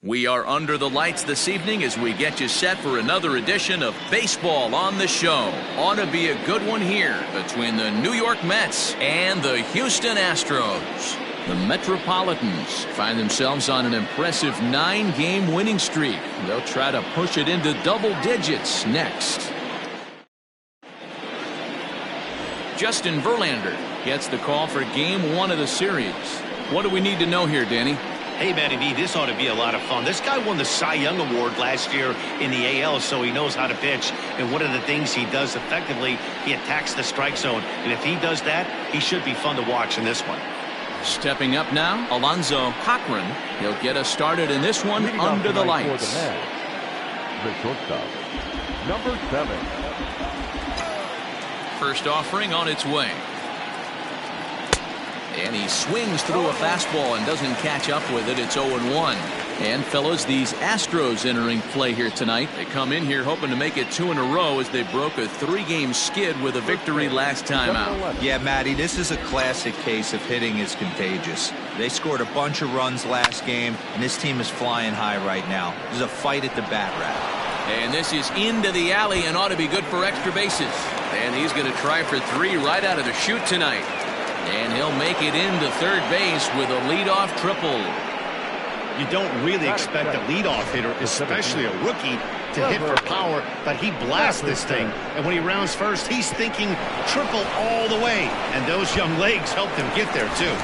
We are under the lights this evening as we get you set for another edition of Baseball on the Show. Ought to be a good one here between the New York Mets and the Houston Astros. The Metropolitans find themselves on an impressive 9-game winning streak. They'll try to push it into double digits next. Justin Verlander gets the call for Game 1 of the series. What do we need to know here, Danny? Hey, Matty B, this ought to be a lot of fun. This guy won the Cy Young Award last year in the AL, so he knows how to pitch. And one of the things he does effectively, he attacks the strike zone. And if he does that, he should be fun to watch in this one. Stepping up now, Alonzo Cochran. He'll get us started in this one under the lights. The shortstop, number 7. First offering on its way. And he swings through a fastball and doesn't catch up with it. It's 0-1. And fellas, these Astros entering play here tonight. They come in here hoping to make it 2 in a row as they broke a 3-game skid with a victory last time out. Yeah, Matty, this is a classic case of hitting is contagious. They scored a bunch of runs last game, and this team is flying high right now. There's a fight at the bat rack. And this is into the alley and ought to be good for extra bases. And he's going to try for 3 right out of the chute tonight. And he'll make it into third base with a leadoff triple. You don't really expect a leadoff hitter, especially a rookie, to hit for power, but he blasts this thing. And when he rounds first, he's thinking triple all the way. And those young legs helped him get there, too.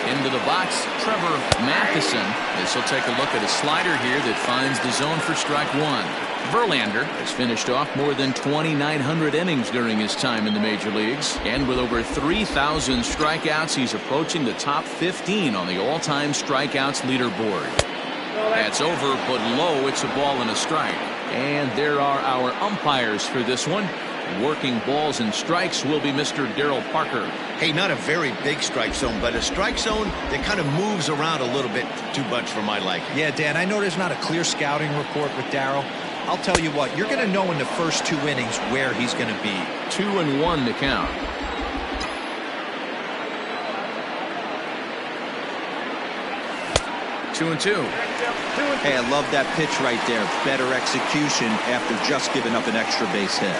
Into the box, Trevor Matheson. This will take a look at a slider here that finds the zone for strike 1. Verlander has finished off more than 2,900 innings during his time in the major leagues. And with over 3,000 strikeouts, he's approaching the top 15 on the all-time strikeouts leaderboard. That's over, but low. It's a ball and a strike. And there are our umpires for this one. Working balls and strikes will be Mr. Darryl Parker. Hey, not a very big strike zone, but a strike zone that kind of moves around a little bit too much for my liking. Yeah, Dan, I know there's not a clear scouting report with Darryl. I'll tell you what, you're going to know in the first 2 innings where he's going to be. 2-1 to count. Two and two. Hey, I love that pitch right there. Better execution after just giving up an extra base hit.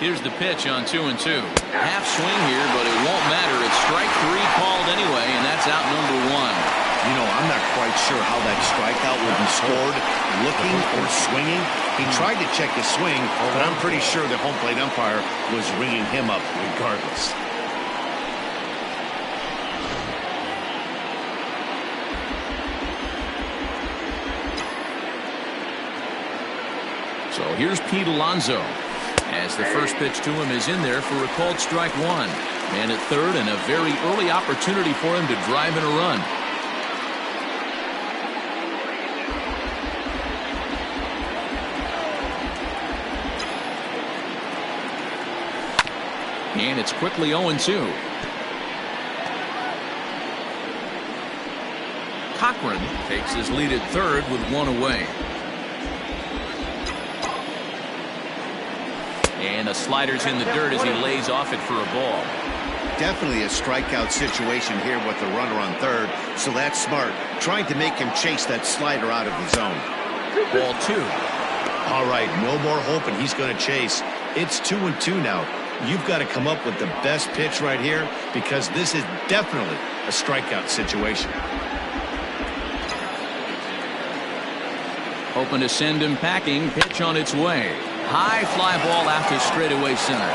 Here's the pitch on 2-2. Half swing here, but it won't matter. It's strike 3 called anyway, and that's out number 1. You know, I'm not quite sure how that strikeout will be scored, looking or swinging. He tried to check his swing, but I'm pretty sure the home plate umpire was ringing him up regardless. So here's Pete Alonso, as the first pitch to him is in there for a called strike 1. Man at third, and a very early opportunity for him to drive in a run. And it's quickly 0-2. Cochran takes his lead at third with 1 away. And a slider's in the dirt as he lays off it for a ball. Definitely a strikeout situation here with the runner on third, so that's smart. Trying to make him chase that slider out of the zone. Ball 2. All right, no more hoping he's going to chase. It's 2-2 now. You've got to come up with the best pitch right here, because this is definitely a strikeout situation. Hoping to send him packing. Pitch on its way. High fly ball out to straightaway center.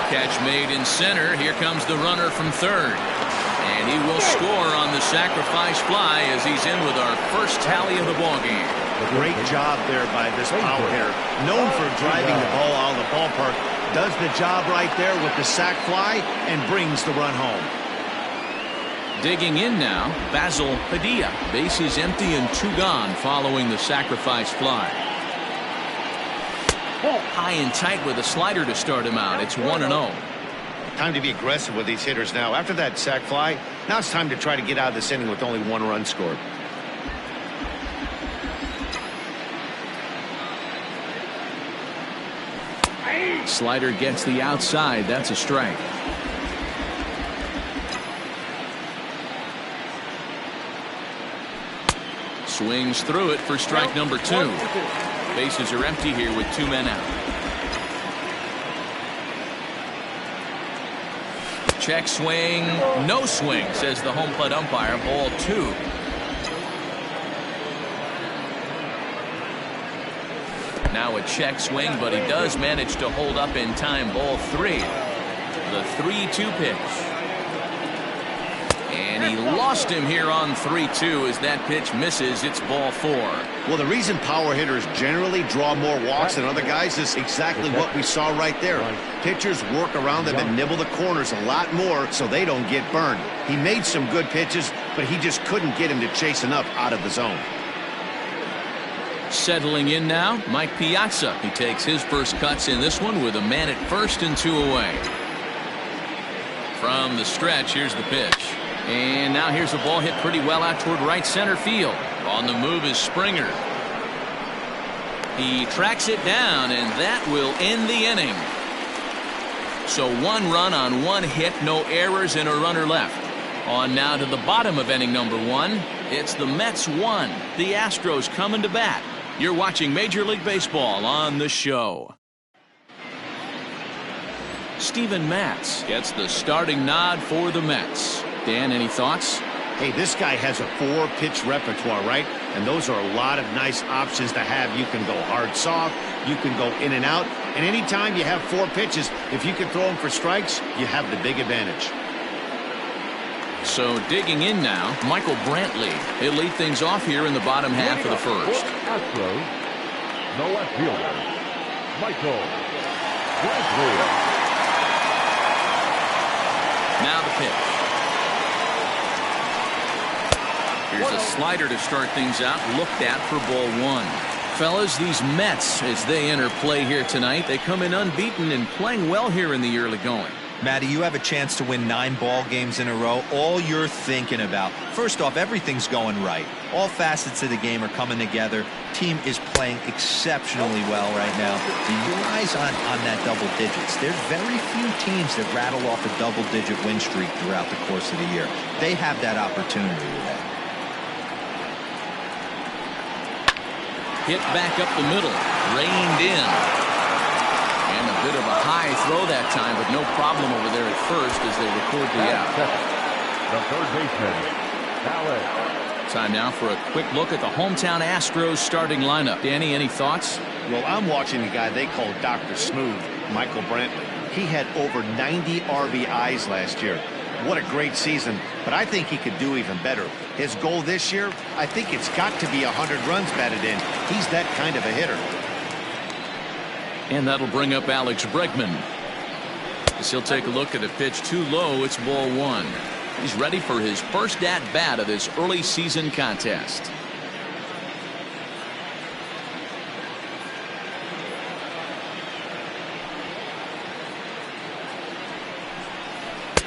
Catch made in center. Here comes the runner from third. And he will score on the sacrifice fly as he's in with our first tally of the ballgame. Great job there by this power hitter. Known for driving the ball out of the ballpark. Does the job right there with the sac fly and brings the run home. Digging in now, Basil Padilla. Bases empty and 2 gone following the sacrifice fly. High and tight with a slider to start him out. It's 1-0. Time to be aggressive with these hitters now. After that sac fly, now it's time to try to get out of this inning with only 1 run scored. Slider gets the outside. That's a strike. Swings through it for strike number 2. Bases are empty here with 2 men out. Check swing. No swing, says the home plate umpire. Ball 2. Now a check swing, but he does manage to hold up in time. Ball 3. The 3-2 pitch. And he lost him here on 3-2 as that pitch misses. It's ball 4. Well, the reason power hitters generally draw more walks than other guys is exactly what we saw right there. Pitchers work around them and nibble the corners a lot more so they don't get burned. He made some good pitches, but he just couldn't get him to chase enough out of the zone. Settling in now, Mike Piazza. He takes his first cuts in this one with a man at first and 2 away. From the stretch, here's the pitch. And now here's a ball hit pretty well out toward right center field. On the move is Springer. He tracks it down, and that will end the inning. So 1 run on 1 hit, no errors, and a runner left. On now to the bottom of inning number 1. It's the Mets 1. The Astros coming to bat. You're watching Major League Baseball on the show. Steven Matz gets the starting nod for the Mets. Dan, any thoughts? Hey, this guy has a 4-pitch repertoire, right? And those are a lot of nice options to have. You can go hard, soft. You can go in and out. And anytime you have 4 pitches, if you can throw them for strikes, you have the big advantage. So digging in now, Michael Brantley. He'll lead things off here in the bottom half of the first. Astros, the left fielder, Michael Brantley. Now the pitch. Here's a slider to start things out. Looked at for ball 1. Fellas, these Mets, as they enter play here tonight, they come in unbeaten and playing well here in the early going. Matty, you have a chance to win 9 ball games in a row. All you're thinking about, first off, everything's going right. All facets of the game are coming together. Team is playing exceptionally well right now. And your eyes on that double digits. There's very few teams that rattle off a double-digit win streak throughout the course of the year. They have that opportunity today. Hit back up the middle, reined in. And a bit of a high throw that time, but no problem over there at first as they record the out. The third baseman, Alex. Time now for a quick look at the hometown Astros starting lineup. Danny, any thoughts? Well, I'm watching the guy they call Dr. Smooth, Michael Brantley. He had over 90 RBIs last year. What a great season, but I think he could do even better. His goal this year, I think it's got to be 100 runs batted in. He's that kind of a hitter. And that'll bring up Alex Bregman. As he'll take a look at a pitch too low, it's ball 1. He's ready for his first at-bat of this early season contest.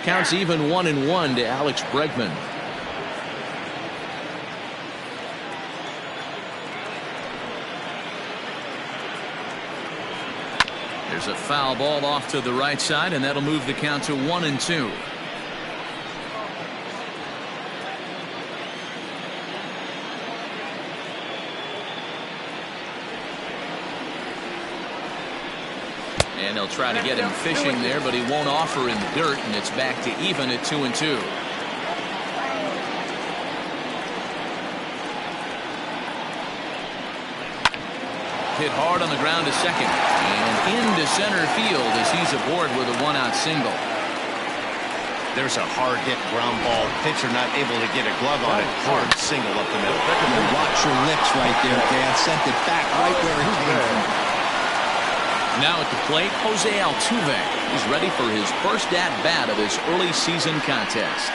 Counts even 1-1 to Alex Bregman. There's a foul ball off to the right side, and that'll move the count to 1-2. And they'll try to get him fishing there, but he won't offer in the dirt, and it's back to even at 2-2. Hit hard on the ground to second, and into center field as he's aboard with a 1-out single. There's a hard-hit ground ball. Pitcher not able to get a glove on it. Hard single up the middle. Watch your lips right there, Dan. Sent it back right where it came from. Now at the plate, Jose Altuve. He's ready for his first at-bat of this early season contest.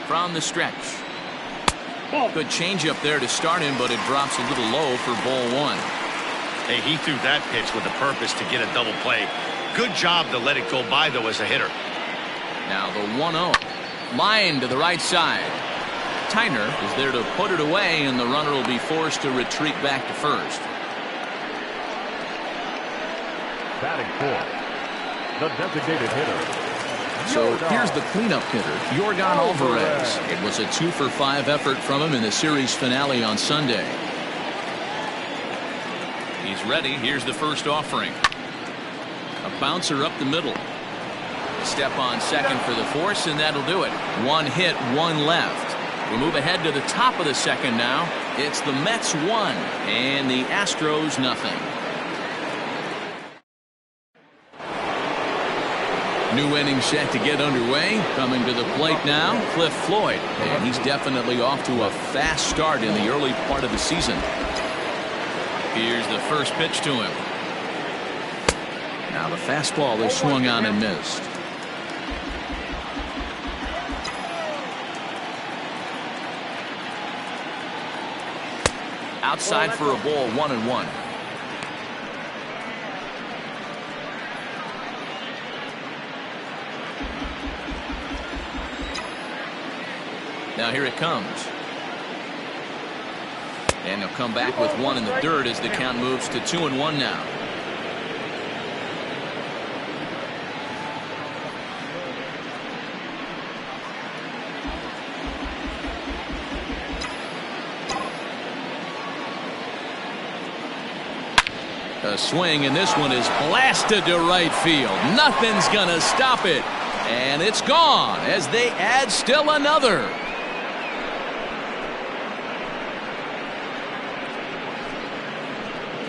From the stretch. Good changeup there to start him, but it drops a little low for ball 1. Hey, he threw that pitch with a purpose to get a double play. Good job to let it go by, though, as a hitter. Now the 1-0. Line to the right side. Tyner is there to put it away, and the runner will be forced to retreat back to first. Batting fourth, the designated hitter. So here's the cleanup hitter, Yorgan Alvarez. It was a 2-for-5 effort from him in the series finale on Sunday. He's ready. Here's the first offering. A bouncer up the middle. Step on second for the force, and that'll do it. One hit, one left. We move ahead to the top of the second now. It's the Mets 1 and the Astros nothing. New inning set to get underway. Coming to the plate now, Cliff Floyd. And he's definitely off to a fast start in the early part of the season. Here's the first pitch to him. Now the fastball is swung on and missed. Outside for a ball, 1-1. Now here it comes. And he'll come back with one in the dirt as the count moves to 2-1 now. A swing, and this one is blasted to right field. Nothing's gonna stop it. And it's gone as they add still another.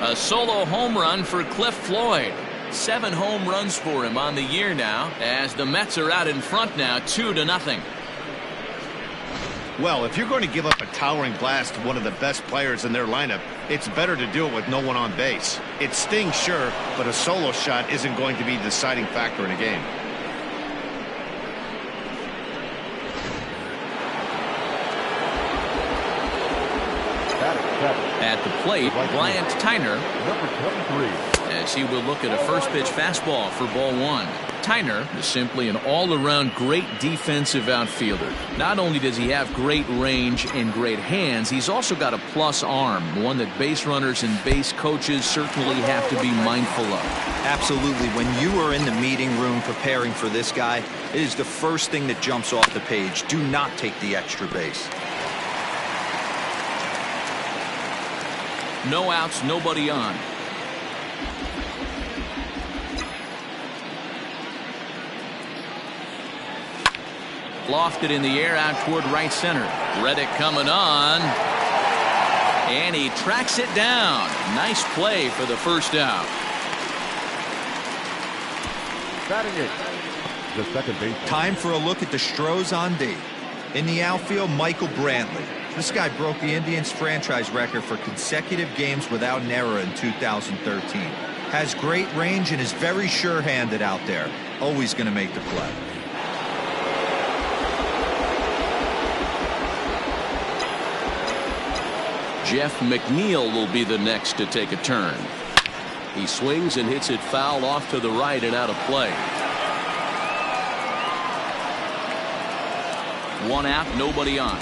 A solo home run for Cliff Floyd. 7 home runs for him on the year now, as the Mets are out in front now, 2-0. Well, if you're going to give up a towering blast to one of the best players in their lineup, it's better to do it with no one on base. It stings, sure, but a solo shot isn't going to be the deciding factor in a game. At the plate, Bryant Tyner, Number 23. as he will look at a first pitch fastball for ball 1. Tyner is simply an all-around great defensive outfielder. Not only does he have great range and great hands, he's also got a plus arm, one that base runners and base coaches certainly have to be mindful of. Absolutely. When you are in the meeting room preparing for this guy, it is the first thing that jumps off the page. Do not take the extra base. No outs, nobody on. Lofted in the air out toward right center. Reddick coming on. And he tracks it down. Nice play for the first out. Batting it, the second base. Time for a look at the Astros on D. In the outfield, Michael Brantley. This guy broke the Indians franchise record for consecutive games without an error in 2013. Has great range and is very sure-handed out there. Always going to make the play. Jeff McNeil will be the next to take a turn. He swings and hits it foul off to the right and out of play. 1 out, nobody on.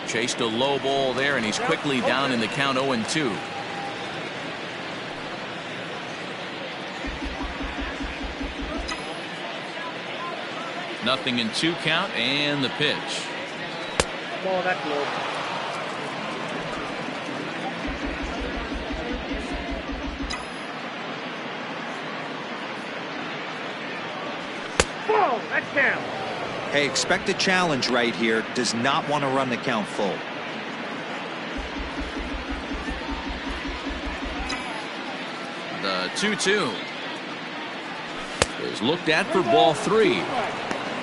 Chased a low ball there, and he's quickly down in the count 0-2. Nothing in 2 count, and the pitch. Ball that low. Ball, that's down. Hey, expect a challenge right here. Does not want to run the count full. The 2-2 is looked at for ball 3.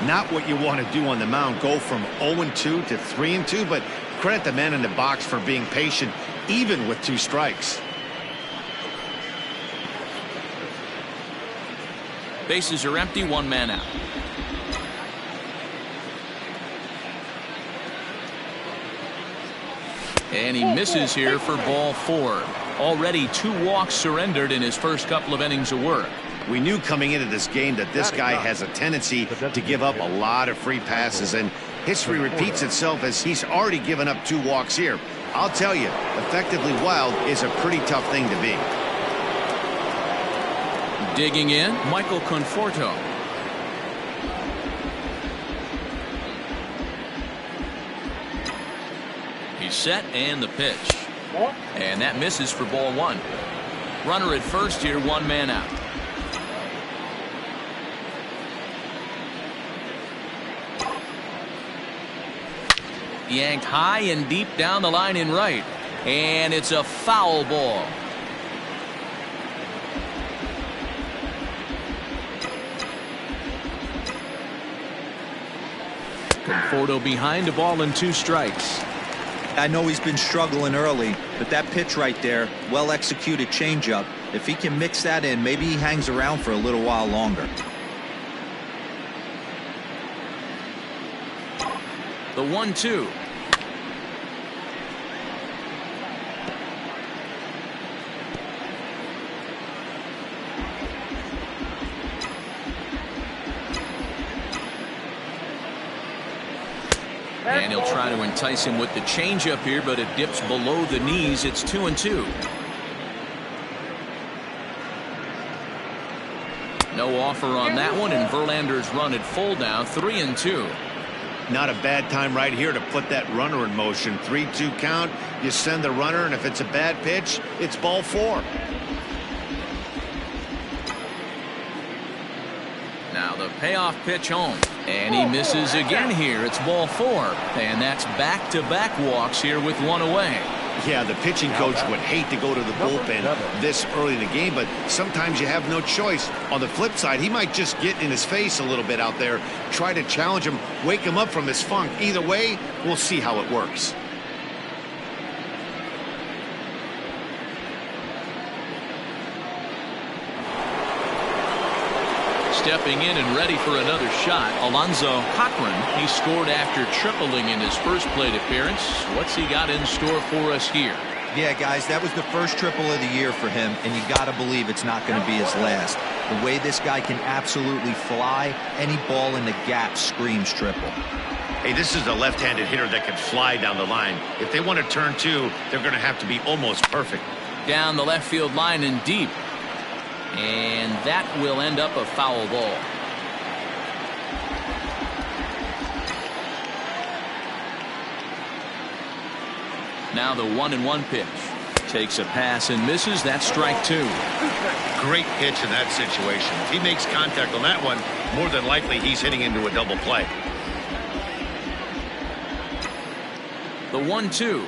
Not what you want to do on the mound, go from 0-2 to 3-2, but credit the man in the box for being patient even with 2 strikes. Bases are empty, 1 man out. And he misses here for ball 4. Already 2 walks surrendered in his first couple of innings of work. We knew coming into this game that this guy has a tendency to give up a lot of free passes, and history repeats itself as he's already given up 2 walks here. I'll tell you, effectively wild is a pretty tough thing to be. Digging in, Michael Conforto. He's set, and the pitch. And that misses for ball 1. Runner at first here, 1 man out. Yanked high and deep down the line in right. And it's a foul ball. Conforto behind, a ball and 2 strikes. I know he's been struggling early, but that pitch right there, well executed changeup. If he can mix that in, maybe he hangs around for a little while longer. The 1-2. And he'll try to entice him with the changeup here, but it dips below the knees. It's 2-2. No offer on that one, and Verlander's run at full now, 3-2. Not a bad time right here to put that runner in motion. 3-2 count. You send the runner, and if it's a bad pitch, it's ball 4. Now the payoff pitch home. And he misses again here. It's ball 4. And that's back-to-back walks here with 1 away. Yeah, the pitching coach would hate to go to the bullpen this early in the game, but sometimes you have no choice. On the flip side, he might just get in his face a little bit out there, try to challenge him, wake him up from his funk. Either way, we'll see how it works. Stepping in and ready for another shot, Alonzo Cochran. He scored after tripling in his first plate appearance. What's he got in store for us here? Yeah, guys, that was the first triple of the year for him, and you got to believe it's not going to be his last. The way this guy can absolutely fly, any ball in the gap screams triple. Hey, this is a left-handed hitter that can fly down the line. If they want to turn 2, they're going to have to be almost perfect. Down the left field line and deep. And that will end up a foul ball. Now the 1-1 pitch. Takes a pass and misses. That's strike 2. Great pitch in that situation. If he makes contact on that one, more than likely he's hitting into a double play. The 1-2.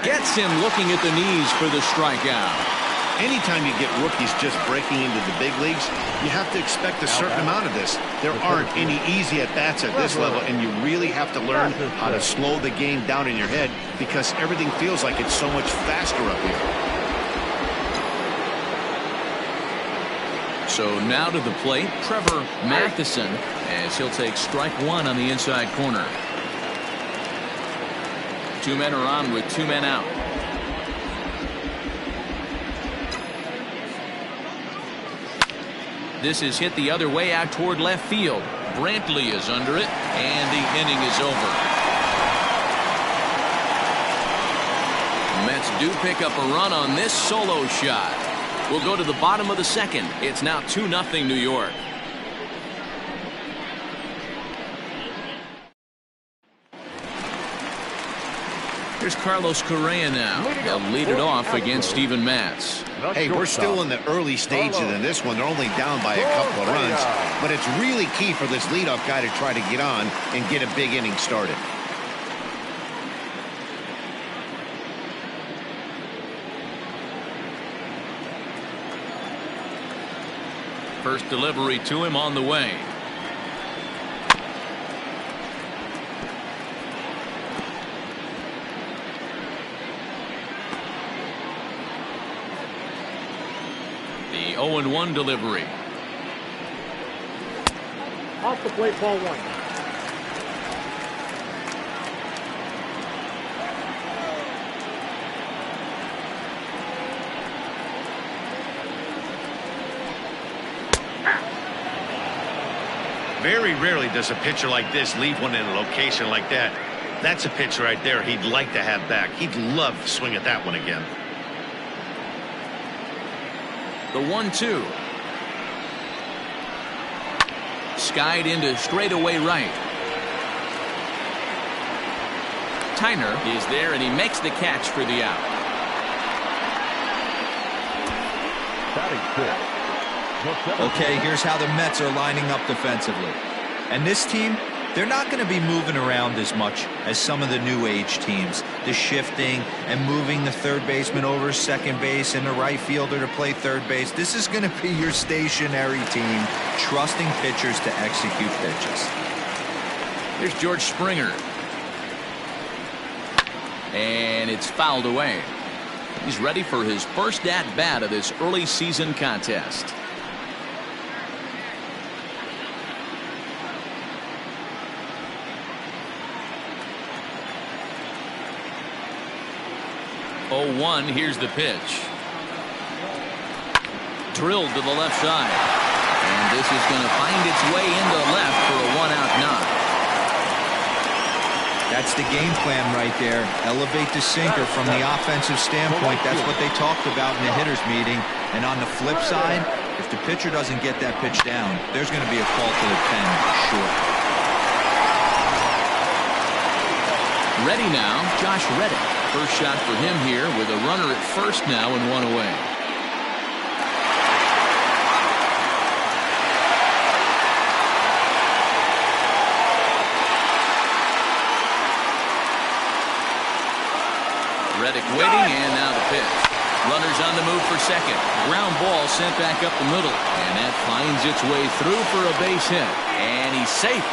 Gets him looking at the knees for the strikeout. Anytime you get rookies just breaking into the big leagues, you have to expect a certain amount of this. There aren't any easy at-bats at this level, and you really have to learn how to slow the game down in your head because everything feels like it's so much faster up here. So now to the plate, Trevor Matheson, as he'll take strike 1 on the inside corner. 2 men are on with 2 men out. This is hit the other way out toward left field. Brantley is under it, and the inning is over. Mets do pick up a run on this solo shot. We'll go to the bottom of the 2nd. It's now 2-0 New York. Here's Carlos Correa now. He'll lead it off against Steven Matz. Hey, we're still in the early stages in this one. They're only down by a couple of runs, but it's really key for this leadoff guy to try to get on and get a big inning started. First delivery to him on the way. The 0-1 delivery. Off the plate, ball 1. Very rarely does a pitcher like this leave one in a location like that. That's a pitch right there he'd like to have back. He'd love to swing at that one again. The 1-2. Skied into straightaway right. Tyner is there, and he makes the catch for the out. Okay, here's how the Mets are lining up defensively. And this team, they're not going to be moving around as much as some of the new age teams. The shifting and moving the third baseman over second base and the right fielder to play third base. This is going to be your stationary team, trusting pitchers to execute pitches. Here's George Springer. And it's fouled away. He's ready for his first at-bat of this early season contest. Oh, 1. Here's the pitch. Drilled to the left side. And this is going to find its way into left for a one-out knock. That's the game plan right there. Elevate the sinker from the offensive standpoint. That's what they talked about in the hitters meeting. And on the flip side, if the pitcher doesn't get that pitch down, there's going to be a call to the pen, sure. Ready now, Josh Reddick. First shot for him here with a runner at first now and one away. Reddick waiting, and now the pitch. Runners on the move for second. Ground ball sent back up the middle, and that finds its way through for a base hit. And he's safe.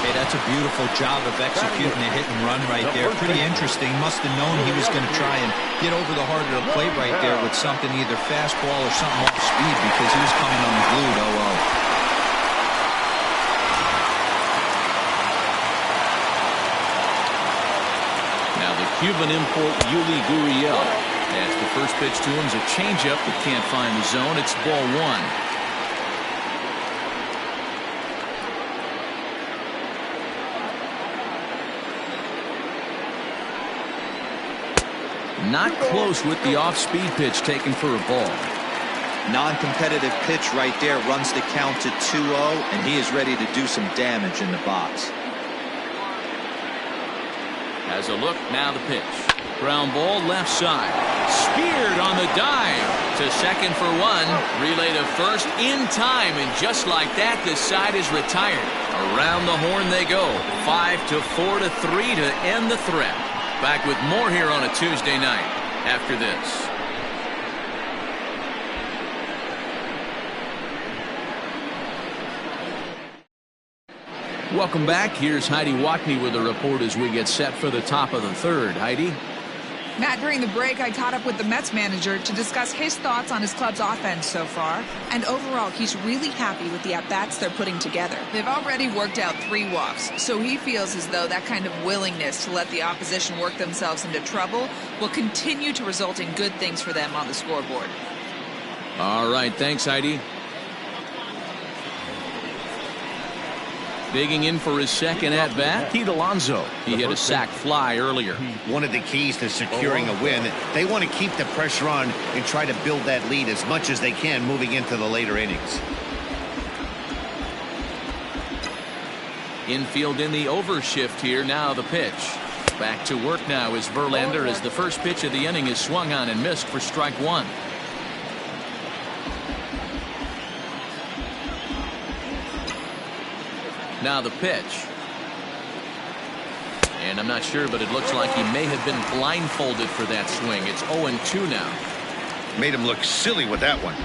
Hey, that's a beautiful job of executing a hit and run right there. Pretty interesting. Must have known he was going to try and get over the heart of the plate right there with something, either fastball or something off speed, because he was coming unglued. Oh, well. Now the Cuban import Yuli Gurriel. As the first pitch to him is a changeup that can't find the zone. It's ball 1. Not close with the off-speed pitch taken for a ball. Non-competitive pitch right there, runs the count to 2-0, and he is ready to do some damage in the box. Has a look, now the pitch. Ground ball left side. Speared on the dive to second for 1. Relay to first in time, and just like that, the side is retired. Around the horn they go. 5-4 to 3 to end the threat. Back with more here on a Tuesday night after this. Welcome back. Here's Heidi Watney with a report as we get set for the top of the third. Heidi? Matt, during the break, I caught up with the Mets manager to discuss his thoughts on his club's offense so far. And overall, he's really happy with the at-bats they're putting together. They've already worked out 3 walks, so he feels as though that kind of willingness to let the opposition work themselves into trouble will continue to result in good things for them on the scoreboard. All right, thanks, Heidi. Digging in for his second at-bat, Pete Alonso. He hit a sac fly earlier. One of the keys to securing a win, they want to keep the pressure on and try to build that lead as much as they can moving into the later innings. Infield in the overshift here. Now the pitch. Back to work now is Verlander as the first pitch of the inning is swung on and missed for strike 1. Now the pitch. And I'm not sure, but it looks like he may have been blindfolded for that swing. It's 0-2 now. Made him look silly with that one.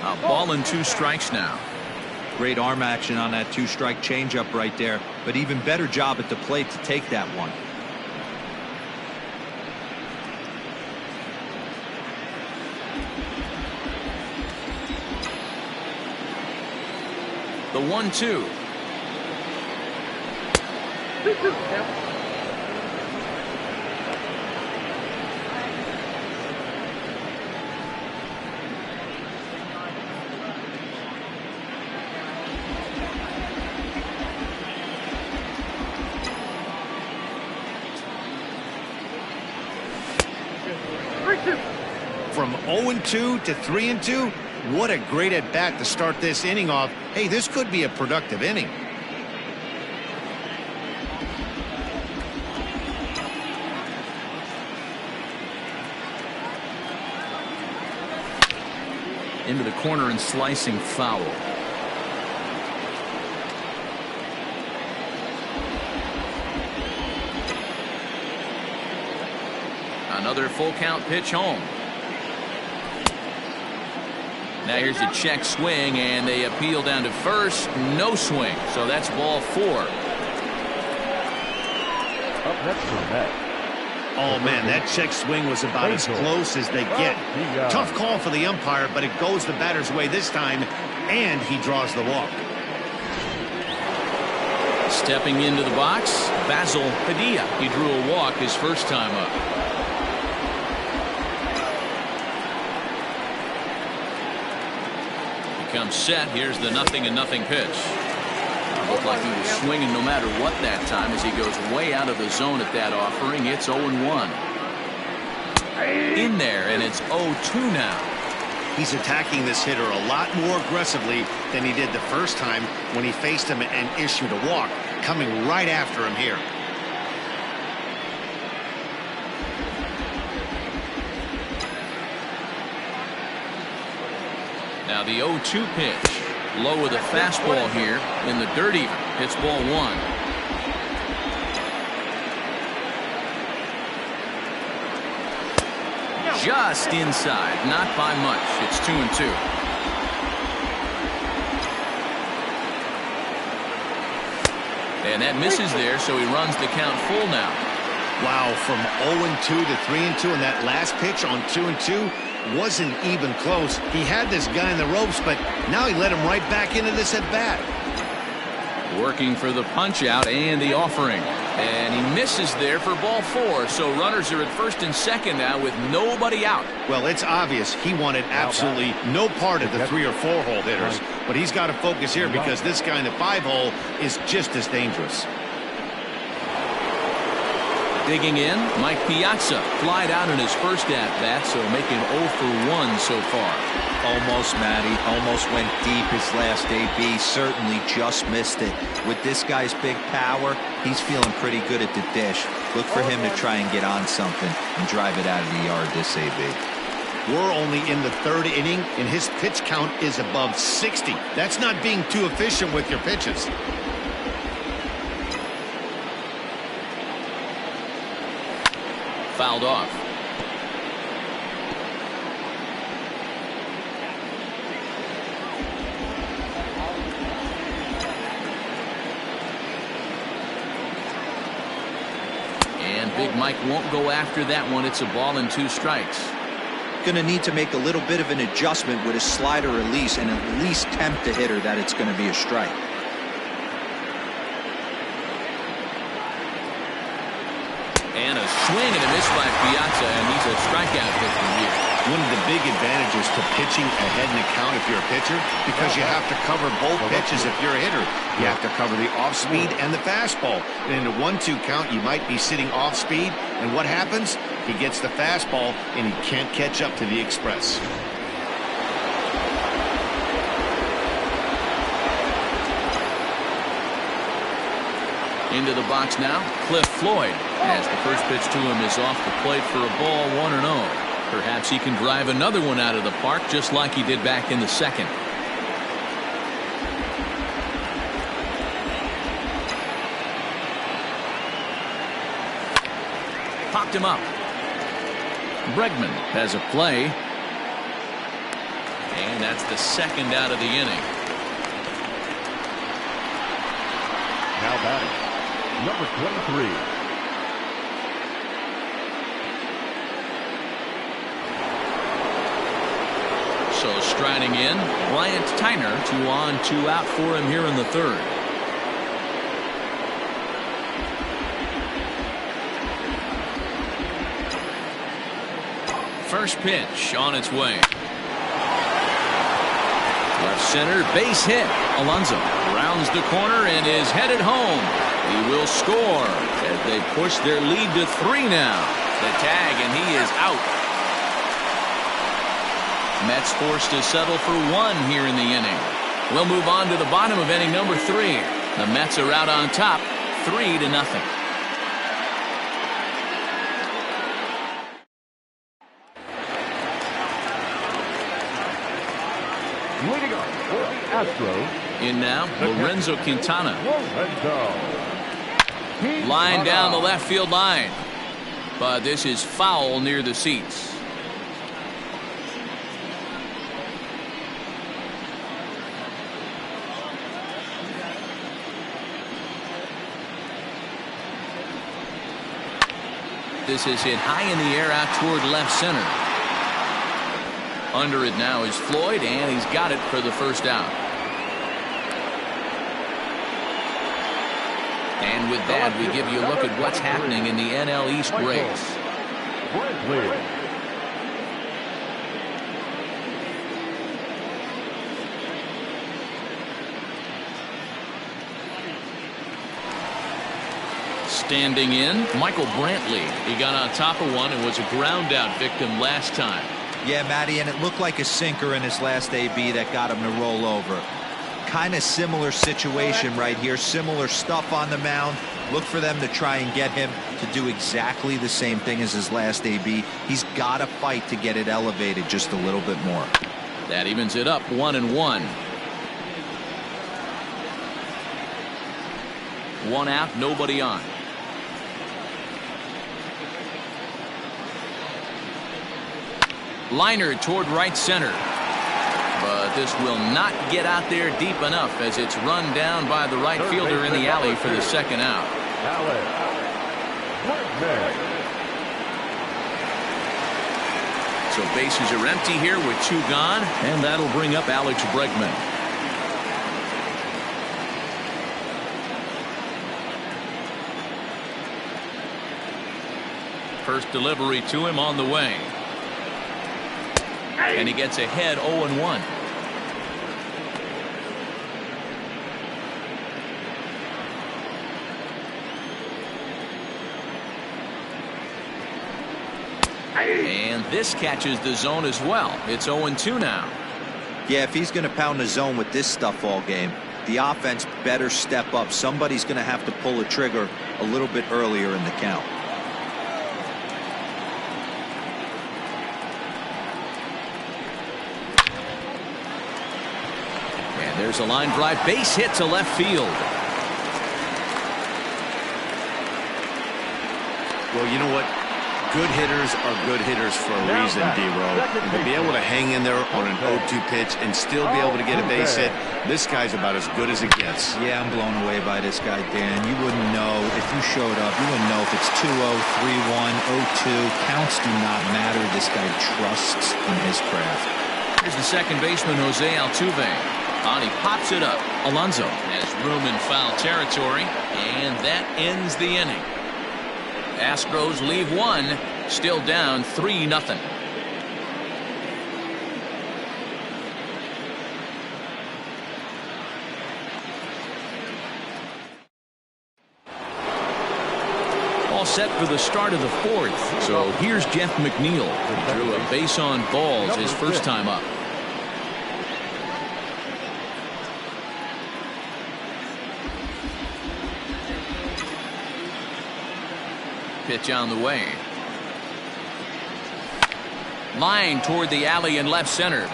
A ball and 2 strikes now. Great arm action on that 2-strike changeup right there, but even better job at the plate to take that one. The 1-2. 3-2. From 0-2 to 3-2, what a great at-bat to start this inning off. Hey, this could be a productive inning. Into the corner and slicing foul. Another full count pitch home. Now here's a check swing, and they appeal down to first. No swing, so that's ball 4. Up next for Matz. Oh, man, that check swing was about as close as they get. Tough call for the umpire, but it goes the batter's way this time, and he draws the walk. Stepping into the box, Basil Padilla. He drew a walk his first time up. Comes set. Here's the 0-0 pitch. Looked like he was swinging no matter what that time as he goes way out of the zone at that offering. It's 0-1. In there, and it's 0-2 now. He's attacking this hitter a lot more aggressively than he did the first time when he faced him and issued a walk. Coming right after him here. Now the 0-2 pitch. Low with a fastball here in the dirt even. It's ball 1. Just inside. Not by much. It's 2-2. And that misses there, so he runs the count full now. Wow, from 0-2 to 3-2, and that last pitch on 2-2 wasn't even close. He had this guy in the ropes, but now he let him right back into this at bat. Working for the punch out and the offering, and he misses there for ball 4. So runners are at first and second now with nobody out. Well, it's obvious he wanted absolutely no part of the 3 or 4 hole hitters, but he's got to focus here because this guy in the 5 hole is just as dangerous. Digging in, Mike Piazza flied out in his first at-bat, so making 0 for 1 so far. Almost, Matty. Almost went deep his last AB. Certainly just missed it. With this guy's big power, he's feeling pretty good at the dish. Look for him to try and get on something and drive it out of the yard this AB. We're only in the 3rd inning, and his pitch count is above 60. That's not being too efficient with your pitches. Fouled off. And Big Mike won't go after that one. It's a ball and 2 strikes. Going to need to make a little bit of an adjustment with his slider release and at least tempt the hitter that it's going to be a strike. And a swing and a miss by Piazza, and he's a strikeout victim here. One of the big advantages to pitching ahead in the count if you're a pitcher, because you have to cover both pitches if you're a hitter. You have to cover the off-speed and the fastball. And in a 1-2 count, you might be sitting off-speed, and what happens? He gets the fastball, and he can't catch up to the express. Into the box now, Cliff Floyd, as the first pitch to him is off the plate for a ball, 1-0. Perhaps he can drive another one out of the park just like he did back in the second. Popped him up. Bregman has a play. And that's the second out of the inning. Now batting, number 23. So striding in, Bryant Tyner, 2 on, 2 out for him here in the 3rd. First pitch on its way. Left center, base hit. Alonso rounds the corner and is headed home. He will score as they push their lead to 3 now. The tag, and he is out. Mets forced to settle for one here in the inning. We'll move on to the bottom of inning number 3. The Mets are out on top, 3-0. Leading up for the Astros. In now, Lorenzo Quintana. Lorenzo. Line down the left field line. But this is foul near the seats. This is hit high in the air out toward left center. Under it now is Floyd, and he's got it for the first out. And with that, we give you a look at what's happening in the NL East race. Standing in, Michael Brantley. He got on top of one and was a ground out victim last time. Yeah, Matty, and it looked like a sinker in his last AB that got him to roll over. Kind of similar situation right here. Similar stuff on the mound. Look for them to try and get him to do exactly the same thing as his last AB. He's got to fight to get it elevated just a little bit more. That evens it up 1-1. One out, nobody on. Liner toward right center. But this will not get out there deep enough as it's run down by the right fielder in the alley for the second out. So bases are empty here with 2 gone, and that'll bring up Alex Bregman. First delivery to him on the way. And he gets ahead 0-1. And this catches the zone as well. It's 0-2 now. Yeah, if he's going to pound the zone with this stuff all game, the offense better step up. Somebody's going to have to pull the trigger a little bit earlier in the count. There's a line drive, base hit to left field. Well, you know what? Good hitters are good hitters for a reason, D-Row. And to be able to hang in there on an 0-2 pitch and still be able to get a base hit, this guy's about as good as it gets. Yeah, I'm blown away by this guy, Dan. You wouldn't know if you showed up. You wouldn't know if it's 2-0, 3-1, 0-2. Counts do not matter. This guy trusts in his craft. Here's the second baseman, Jose Altuve. And he pops it up. Alonso has room in foul territory, and that ends the inning. Astros leave one, still down 3-0. All set for the start of the 4th. So here's Jeff McNeil, who drew a base on balls his first time up. Pitch on the way. Line toward the alley in left center.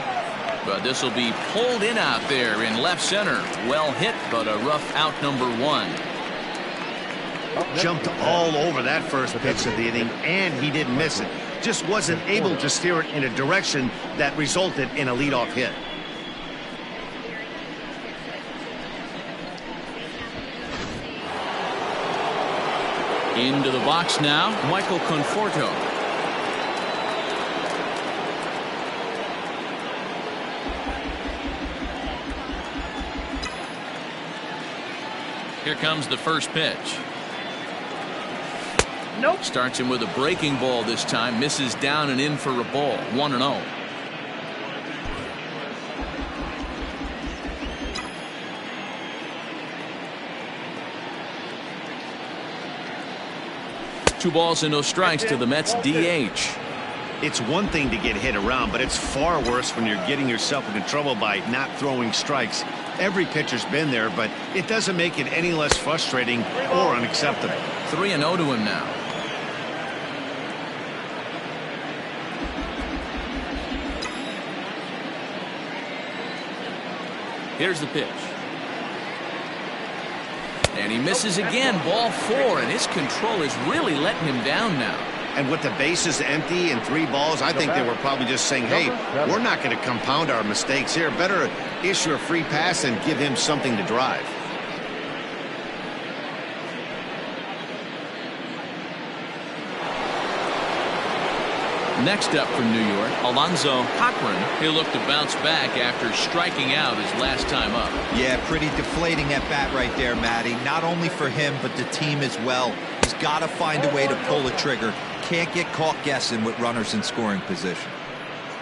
But this will be pulled in out there in left center. Well hit, but a rough out number 1. Jumped all over that first pitch of the inning, and he didn't miss it. Just wasn't able to steer it in a direction that resulted in a leadoff hit. Into the box now, Michael Conforto. Here comes the first pitch. Nope. Starts him with a breaking ball this time. Misses down and in for a ball. 1-0. 2 balls and no strikes to the Mets DH. It's one thing to get hit around, but it's far worse when you're getting yourself into trouble by not throwing strikes. Every pitcher's been there, but it doesn't make it any less frustrating or unacceptable. 3-0 to him now. Here's the pitch. And he misses again. Ball 4, and his control is really letting him down now. And with the bases empty and 3 balls, I think they were probably just saying, hey, we're not going to compound our mistakes here. Better issue a free pass and give him something to drive. Next up from New York, Alonzo Cochran. He'll look to bounce back after striking out his last time up. Yeah, pretty deflating at bat right there, Matty. Not only for him, but the team as well. He's got to find a way to pull the trigger. Can't get caught guessing with runners in scoring position.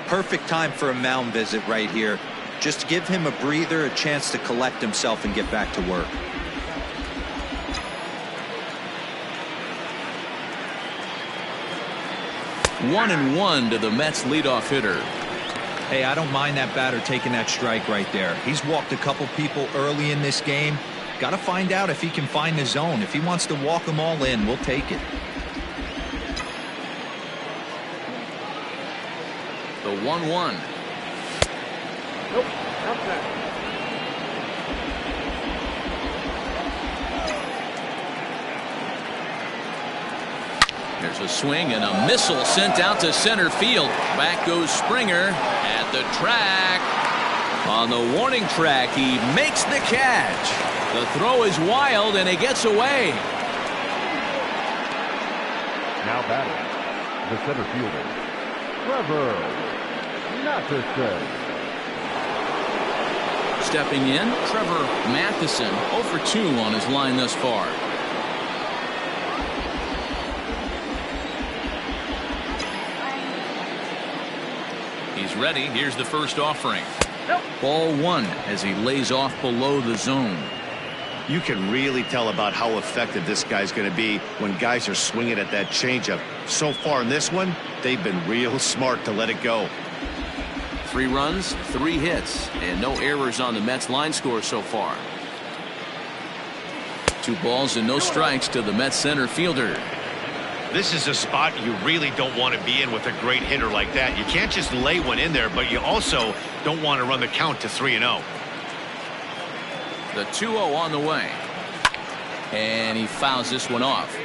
Perfect time for a mound visit right here. Just give him a breather, a chance to collect himself and get back to work. One and one to the Mets leadoff hitter. Hey, I don't mind that batter taking that strike right there. He's walked a couple people early in this game. Got to find out if he can find the zone. If he wants to walk them all in, we'll take it. The 1-1. Nope, not that. There's a swing and a missile sent out to center field. Back goes Springer at the track. On the warning track, he makes the catch. The throw is wild and he gets away. Now batting, the center fielder, Trevor Matheson. Stepping in, Trevor Matheson, 0 for 2 on his line thus far. He's ready. Here's the first offering. Ball 1 as he lays off below the zone. You can really tell about how effective this guy's going to be when guys are swinging at that changeup. So far in this one, they've been real smart to let it go. 3 runs, 3 hits, and no errors on the Mets line score so far. 2 balls and no strikes to the Mets center fielder. This is a spot you really don't want to be in with a great hitter like that. You can't just lay one in there, but you also don't want to run the count to 3-0. The 2-0 on the way. And he fouls this one off.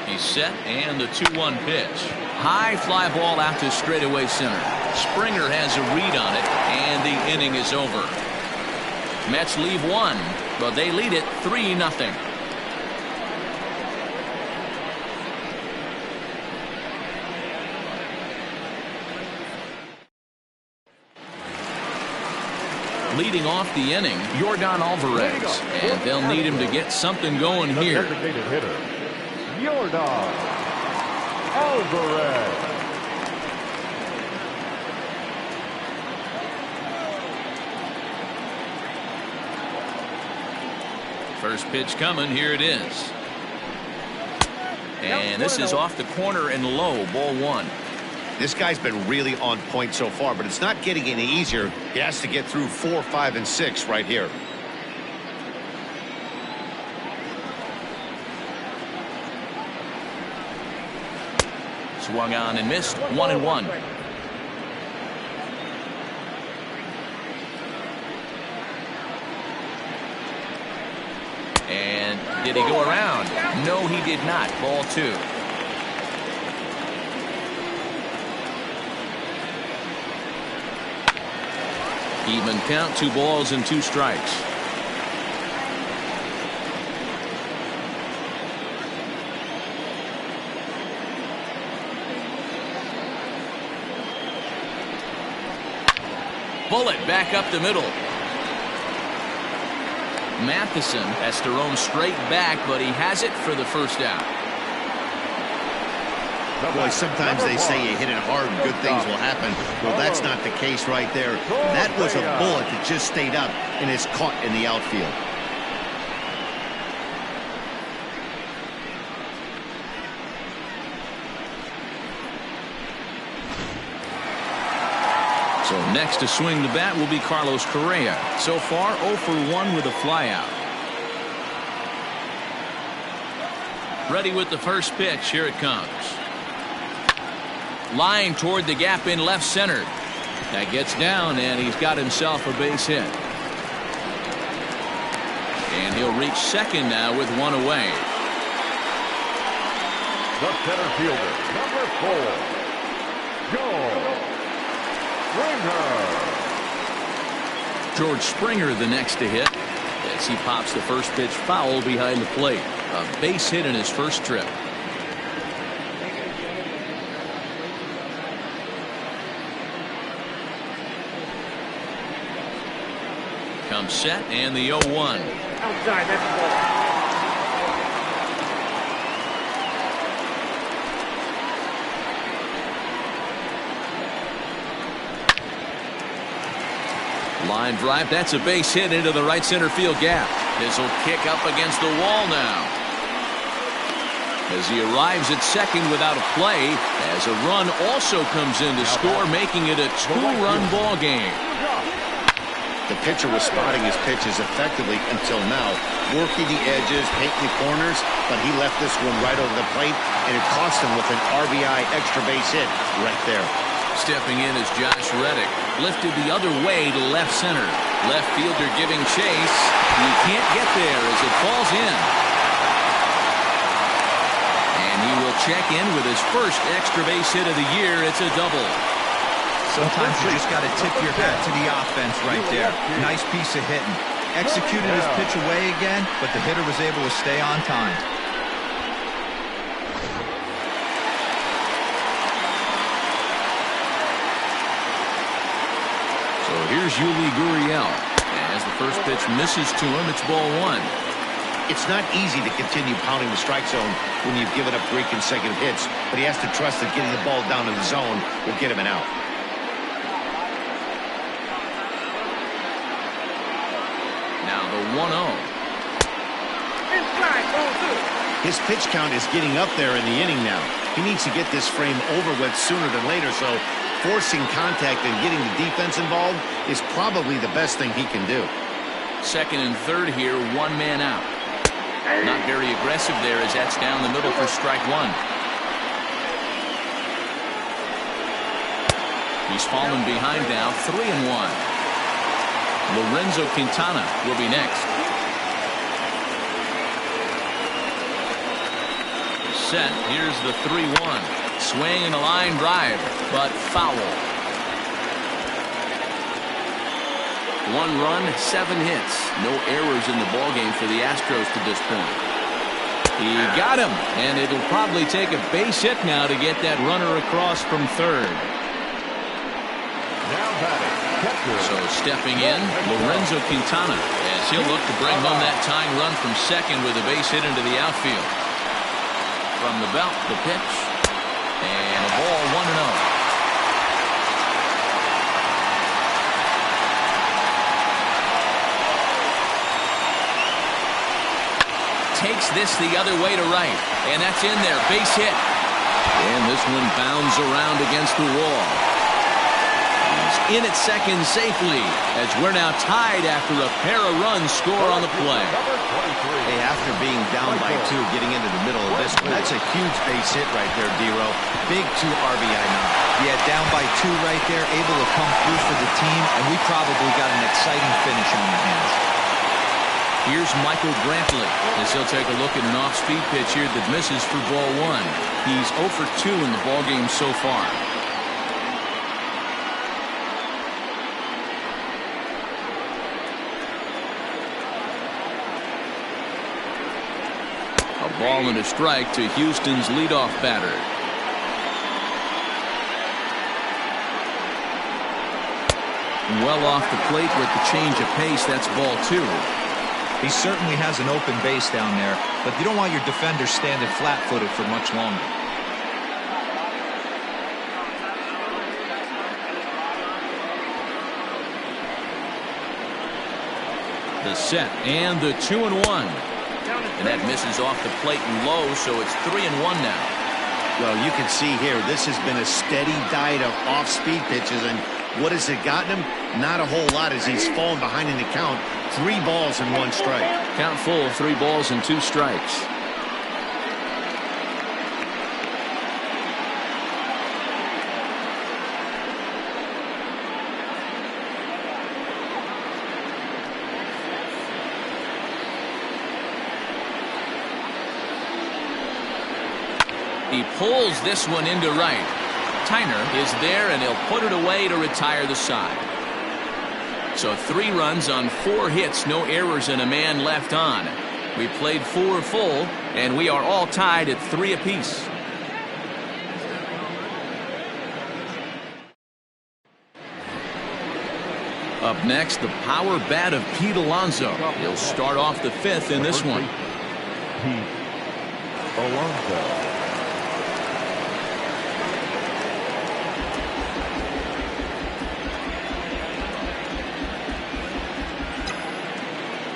He's set, and the 2-1 pitch. High fly ball out to straightaway center. Springer has a read on it, and the inning is over. Mets leave 1, but they lead it 3-0. Leading off the inning, Yordan Alvarez, and they'll need him to get something going here. Designated hitter, Yordan Alvarez. First pitch coming. Here it is. And this is off the corner and low. Ball 1. This guy's been really on point so far, but it's not getting any easier. He has to get through 4, 5, and 6 right here. Swung on and missed. 1-1. And did he go around? No, he did not. Ball 2. Even count, 2 balls and 2 strikes. Bullet back up the middle. Matheson has to roam straight back, but he has it for the first out. Boy, sometimes they say you hit it hard and good things will happen. Well, that's not the case right there. That was a bullet that just stayed up and is caught in the outfield. So next to swing the bat will be Carlos Correa. So far 0 for 1 with a flyout. Ready with the first pitch. Here it comes. Line toward the gap in left center. That gets down, and he's got himself a base hit. And he'll reach second now with one away. The center fielder, number 4, George Springer. George Springer the next to hit as he pops the first pitch foul behind the plate. A base hit in his first trip. Comes set and the 0-1. Outside, that's the ball. Line drive. That's a base hit into the right center field gap. This will kick up against the wall now. As he arrives at second without a play, as a run also comes in to score, making it a 2-run ball game. The pitcher was spotting his pitches effectively until now, working the edges, painting the corners, but he left this one right over the plate, and it cost him with an RBI extra base hit right there. Stepping in is Josh Reddick. Lifted the other way to left center. Left fielder giving chase. He can't get there as it falls in. And he will check in with his first extra base hit of the year. It's a double. Sometimes you just got to tip your hat to the offense right there. Nice piece of hitting. Executed his pitch away again, but the hitter was able to stay on time. So here's Yuli Gurriel. As the first pitch misses to him, it's ball 1. It's not easy to continue pounding the strike zone when you've given up 3 consecutive hits, but he has to trust that getting the ball down to the zone will get him an out. Now the 1-0. Inside, ball 2. His pitch count is getting up there in the inning now. He needs to get this frame over with sooner than later, so forcing contact and getting the defense involved is probably the best thing he can do. Second and third here, 1 man out. Not very aggressive there as that's down the middle for strike 1. He's fallen behind now, 3-1. Lorenzo Quintana will be next. Set. Here's the 3-1. Swing and a line drive, but foul. 1 run, 7 hits. No errors in the ballgame for the Astros to this point. He got him, and it'll probably take a base hit now to get that runner across from third. So stepping in, Lorenzo Quintana, as he'll look to bring home that tying run from second with a base hit into the outfield. From the belt, the pitch, and a ball 1-0. Takes this the other way to right, and that's in there, base hit. And this one bounds around against the wall. He's in at second safely, as we're now tied after a pair of runs score on the play. Hey, after being down by 2, getting into the middle of this one, that's a huge base hit right there, D-Row. Big 2 RBI now. Yeah, down by 2 right there, able to come through for the team, and we probably got an exciting finish on our hands. Here's Michael Brantley as he'll take a look at an off-speed pitch here that misses for ball 1. He's 0 for 2 in the ballgame so far. A ball and a strike to Houston's leadoff batter. Well off the plate with the change of pace. That's ball 2. He certainly has an open base down there, but you don't want your defender standing flat-footed for much longer. The set and the 2-1. And that misses off the plate and low, so it's 3-1 now. Well, you can see here, this has been a steady diet of off-speed pitches, and what has it gotten him? Not a whole lot as he's fallen behind in the count. 3 balls and 1 strike. Count full, 3 balls and 2 strikes. He pulls this one into right. Tyner is there, and he'll put it away to retire the side. So 3 runs on 4 hits, no errors, and a man left on. We played 4 full, and we are all tied at 3 apiece. Up next, the power bat of Pete Alonso. He'll start off the 5th in this one. Pete Alonso.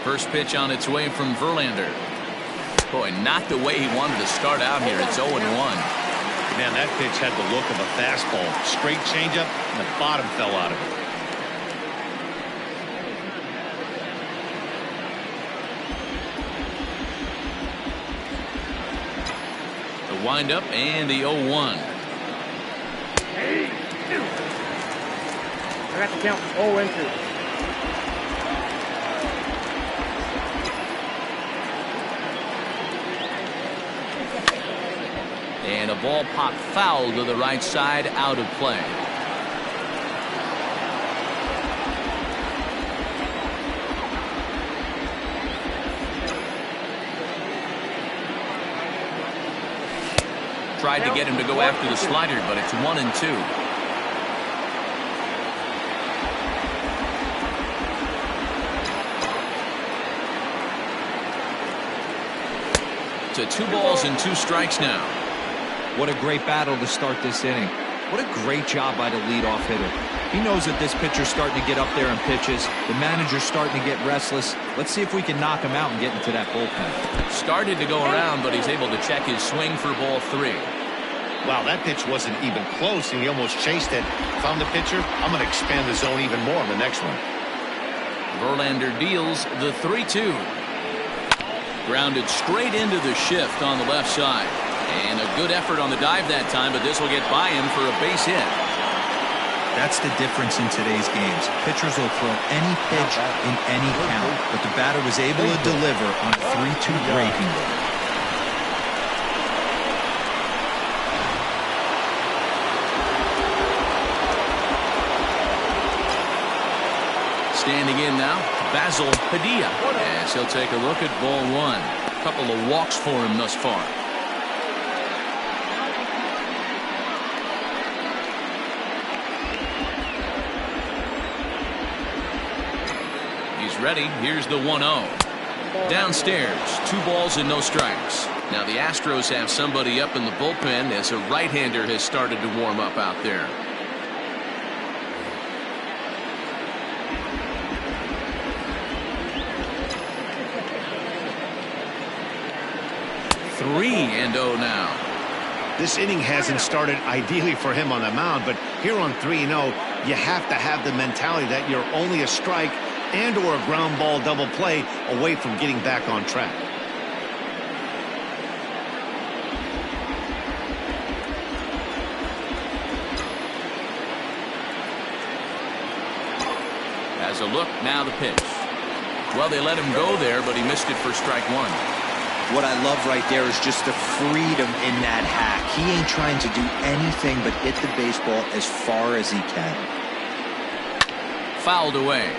First pitch on its way from Verlander. Boy, not the way he wanted to start out here. It's 0-1. Man, that pitch had the look of a fastball. Straight changeup, and the bottom fell out of it. The windup and the 0-1. I got the count 0-2. And a ball popped foul to the right side, out of play. Tried to get him to go after the slider, but it's 1-2. To 2 balls and 2 strikes now. What a great battle to start this inning. What a great job by the leadoff hitter. He knows that this pitcher's starting to get up there in pitches. The manager's starting to get restless. Let's see if we can knock him out and get into that bullpen. Started to go around, but he's able to check his swing for ball 3. Wow, that pitch wasn't even close, and he almost chased it. If I'm the pitcher, I'm going to expand the zone even more in the next one. Verlander deals the 3-2. Grounded straight into the shift on the left side. And a good effort on the dive that time, but this will get by him for a base hit. That's the difference in today's games. Pitchers will throw any pitch in any count, but the batter was able to deliver on a 3-2 breaking ball. Standing in now, Basil Padilla, as he'll take a look at ball 1. A couple of walks for him thus far. He's ready. Here's the 1-0. Downstairs, 2 balls and no strikes. Now the Astros have somebody up in the bullpen as a right-hander has started to warm up out there. Three and 0 now. This inning hasn't started ideally for him on the mound, but here on 3-0, you have to have the mentality that you're only a strike and or a ground ball double play away from getting back on track. As a look, now the pitch. Well, they let him go there, but he missed it for strike 1. What I love right there is just the freedom in that hack. He ain't trying to do anything but hit the baseball as far as he can. Fouled away.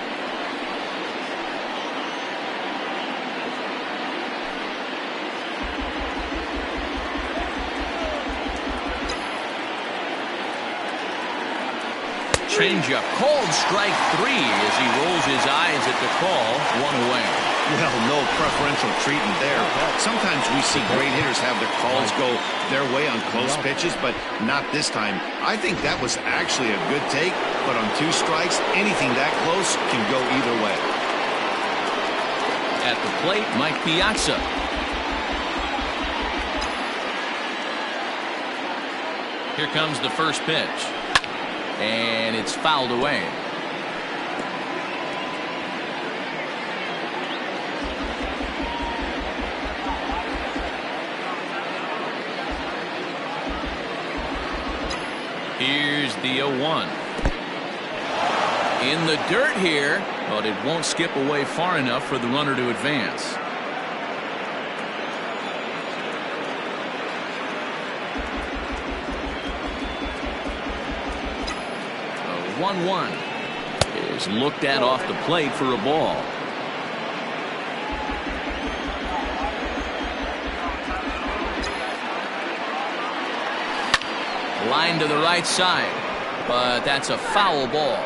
Changeup called strike 3 as he rolls his eyes at the call. 1 away. Well, no preferential treatment there. Sometimes we see great hitters have the calls go their way on close pitches, but not this time. I think that was actually a good take, but on 2 strikes, anything that close can go either way. At the plate, Mike Piazza. Here comes the first pitch. And it's fouled away. Here's the 0-1. In the dirt here, but it won't skip away far enough for the runner to advance. 1-1 is looked at off the plate for a ball. Line to the right side, but that's a foul ball.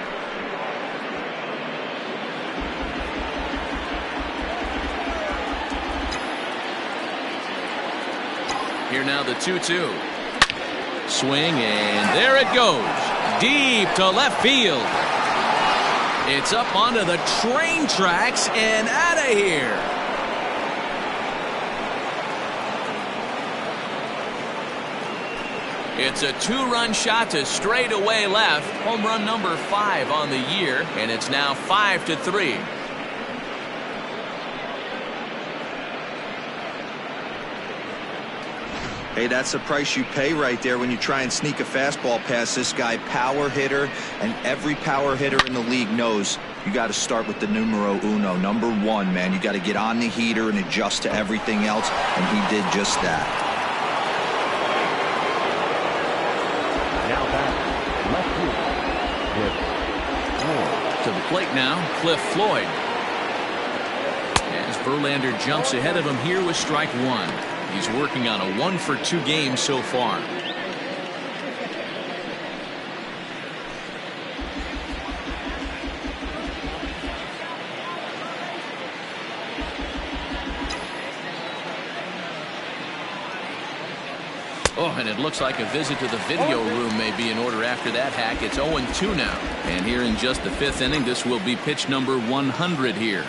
Here now the 2-2. Swing, and there it goes. Deep to left field. It's up onto the train tracks and out of here. It's a 2-run shot to straightaway left. Home run number 5 on the year, and it's now 5-3. Hey, that's the price you pay right there when you try and sneak a fastball past this guy. Power hitter, and every power hitter in the league knows you got to start with the numero uno, number 1, man. You got to get on the heater and adjust to everything else, and he did just that. Now back, left field. To the plate now, Cliff Floyd. As Verlander jumps ahead of him here with strike 1. He's working on a 1-for-2 game so far. Oh, and it looks like a visit to the video room may be in order after that hack. It's 0-2 now. And here in just the 5th inning, this will be pitch number 100 here.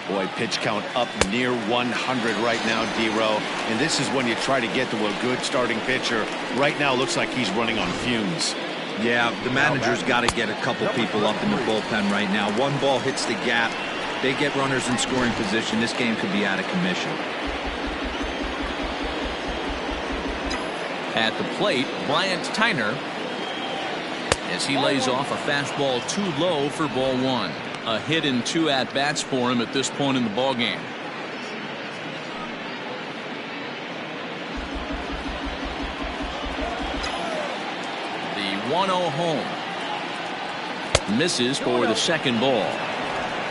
Boy, pitch count up near 100 right now, D-Row. And this is when you try to get to a good starting pitcher. Right now, looks like he's running on fumes. Yeah, the manager's got to get a couple people up in the bullpen right now. One ball hits the gap. They get runners in scoring position. This game could be out of commission. At the plate, Bryant Tyner, as he lays off a fastball too low for ball 1. A hit in 2 at-bats for him at this point in the ballgame. The 1-0 home. Misses for the second ball.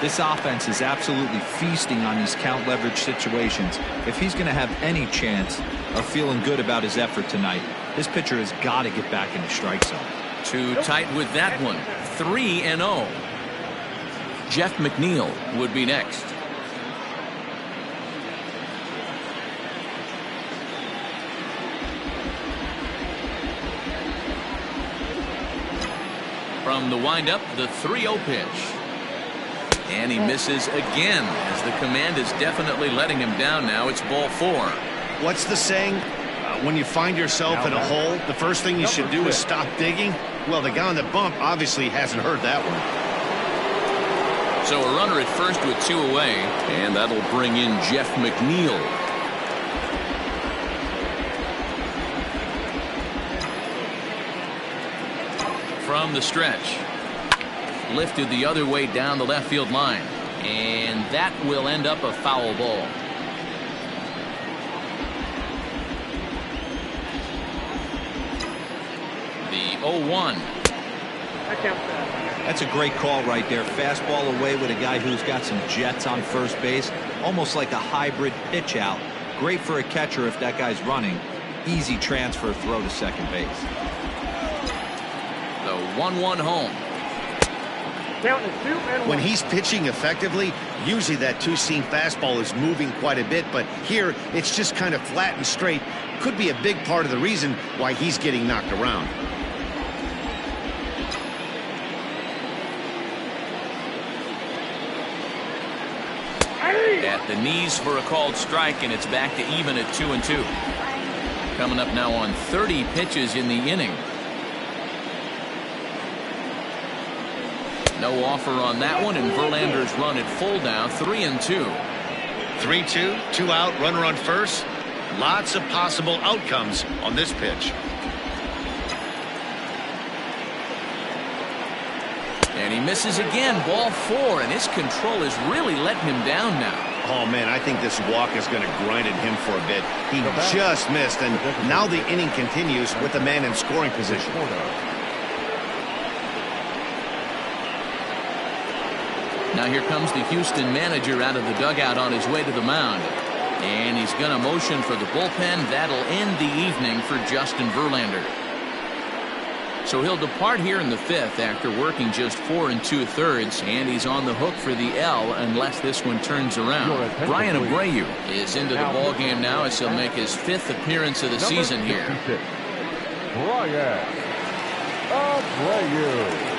This offense is absolutely feasting on these count leverage situations. If he's going to have any chance of feeling good about his effort tonight, this pitcher has got to get back in the strike zone. Too tight with that one. 3-0. Jeff McNeil would be next. From the windup, the 3-0 pitch. And he misses again, as the command is definitely letting him down now. It's ball 4. What's the saying? When you find yourself in a hole, the first thing you should do is stop digging. Well, the guy on the bump obviously hasn't heard that one. So a runner at first with 2 away, and that'll bring in Jeff McNeil. From the stretch. Lifted the other way down the left field line. And that will end up a foul ball. The 0-1. That's a great call right there. Fastball away with a guy who's got some jets on first base. Almost like a hybrid pitch out. Great for a catcher if that guy's running. Easy transfer throw to second base. The 1-1 home. When he's pitching effectively, usually that two-seam fastball is moving quite a bit, but here it's just kind of flat and straight. Could be a big part of the reason why he's getting knocked around. At the knees for a called strike, and it's back to even at 2-2. Coming up now on 30 pitches in the inning. No offer on that one, and Verlander's run at full now, 3-2. 3-2, 2 out, runner on first. Lots of possible outcomes on this pitch. And he misses again, ball 4, and his control is really letting him down now. Oh, man, I think this walk is going to grind at him for a bit. He just missed, and now the inning continues with the man in scoring position. Now here comes the Houston manager out of the dugout on his way to the mound. And he's going to motion for the bullpen. That'll end the evening for Justin Verlander. So he'll depart here in the 5th after working just 4 2/3, and he's on the hook for the L unless this one turns around. Brian Abreu is into the ball game now as he'll make his 5th appearance of the season here. Brian Abreu.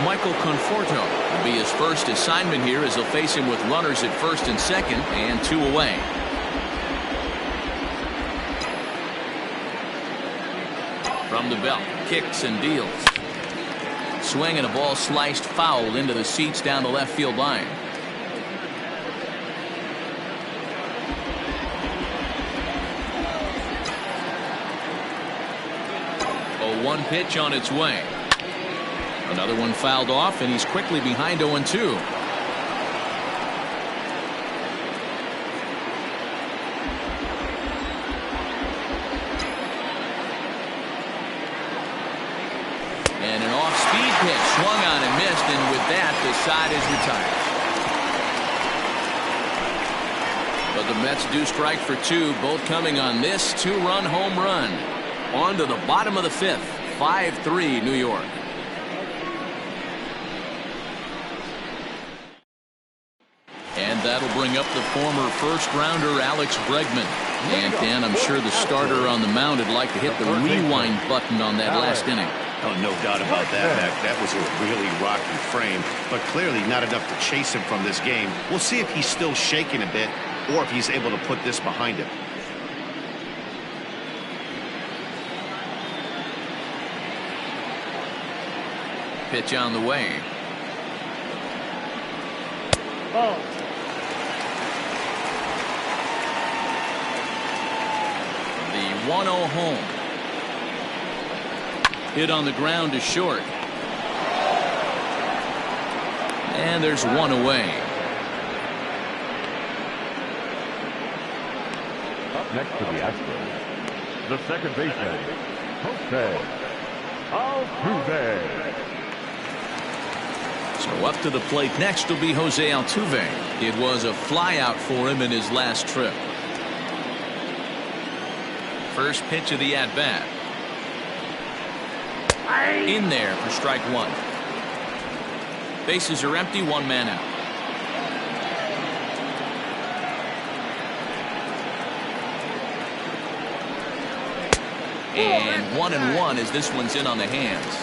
Michael Conforto will be his first assignment here as he'll face him with runners at first and second and 2 away. From the belt, kicks and deals. Swing and a ball sliced foul into the seats down the left field line. Oh, 1 pitch on its way. Another one fouled off, and he's quickly behind 0-2. And an off-speed pitch swung on and missed, and with that, the side is retired. But the Mets do strike for 2, both coming on this 2-run home run. On to the bottom of the 5th, 5-3 New York. And that'll bring up the former first-rounder Alex Bregman. And Dan, I'm sure the starter on the mound would like to hit the rewind button on that last inning. Oh, no doubt about that, Mac. That was a really rocky frame, but clearly not enough to chase him from this game. We'll see if he's still shaking a bit or if he's able to put this behind him. Pitch on the way. Oh. The 1-0 home. Hit on the ground to short. And there's 1 away. Up next to the Astros, the second baseman, Jose Altuve. So up to the plate next will be Jose Altuve. It was a flyout for him in his last trip. First pitch of the at-bat. In there for strike 1. Bases are empty, 1 man out. And 1-1 as this one's in on the hands.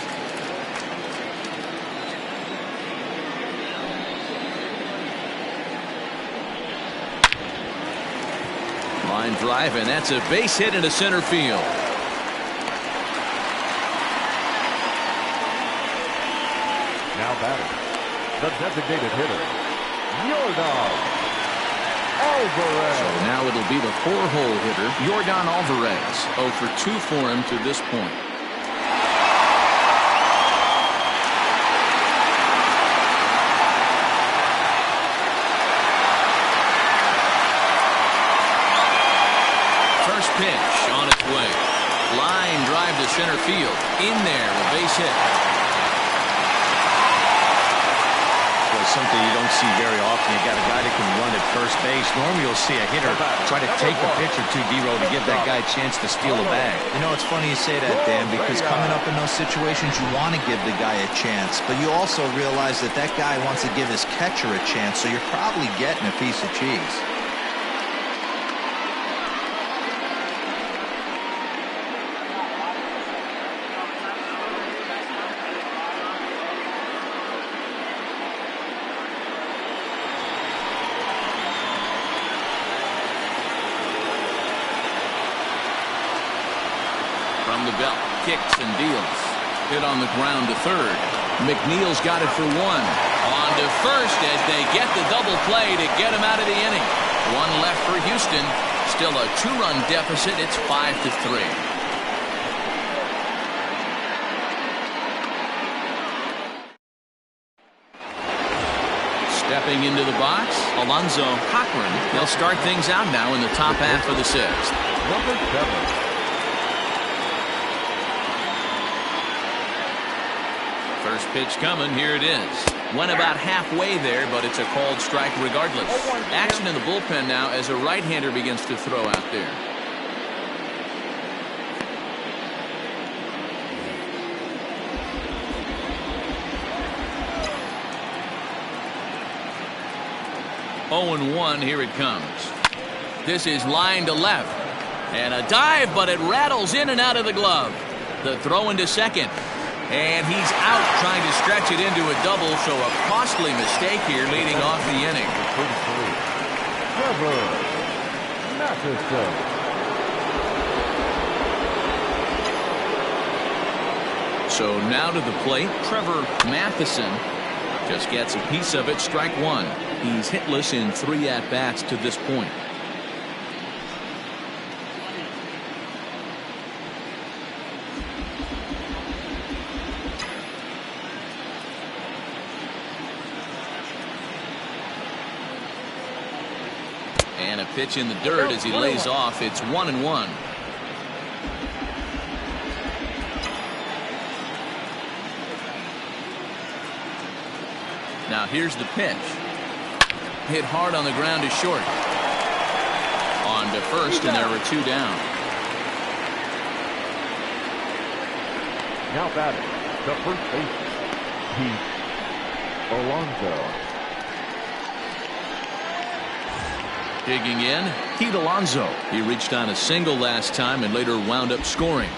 Line drive, and that's a base hit into center field. Now batting, the designated hitter, Yordan Alvarez. So now it'll be the 4-hole hitter, Yordan Alvarez. 0 for 2 for him to this point. First pitch on its way. Line drive to center field. In there, a base hit. Something you don't see very often. You got a guy that can run at first base. Normally you'll see a hitter try to take a pitch or 2 D-roll to give that guy a chance to steal a bag. You know, it's funny you say that, Dan, because coming up in those situations, you want to give the guy a chance, but you also realize that that guy wants to give his catcher a chance, so you're probably getting a piece of cheese. From the belt, kicks and deals. Hit on the ground to third. McNeil's got it for one. On to first as they get the double play to get him out of the inning. One left for Houston. Still a 2-run deficit. It's 5-3. Stepping into the box, Alonzo Cochran. They'll start things out now in the top half of the sixth. Number 7. First pitch coming. Here it is. Went about halfway there, but it's a called strike regardless. Action in the bullpen now as a right-hander begins to throw out there. Oh, 1, here it comes. This is line to left. And a dive, but it rattles in and out of the glove. The throw into second. And he's out trying to stretch it into a double, so a costly mistake here leading off the inning. So now to the plate, Trevor Matheson just gets a piece of it, strike one. He's hitless in 3 at-bats to this point. And a pitch in the dirt as he lays off. It's 1-1. Now here's the pitch. Hit hard on the ground to short. On to first, and there were 2 down. Now batting, the first baseman, Pete Alonso. Digging in, Pete Alonso. He reached on a single last time and later wound up scoring.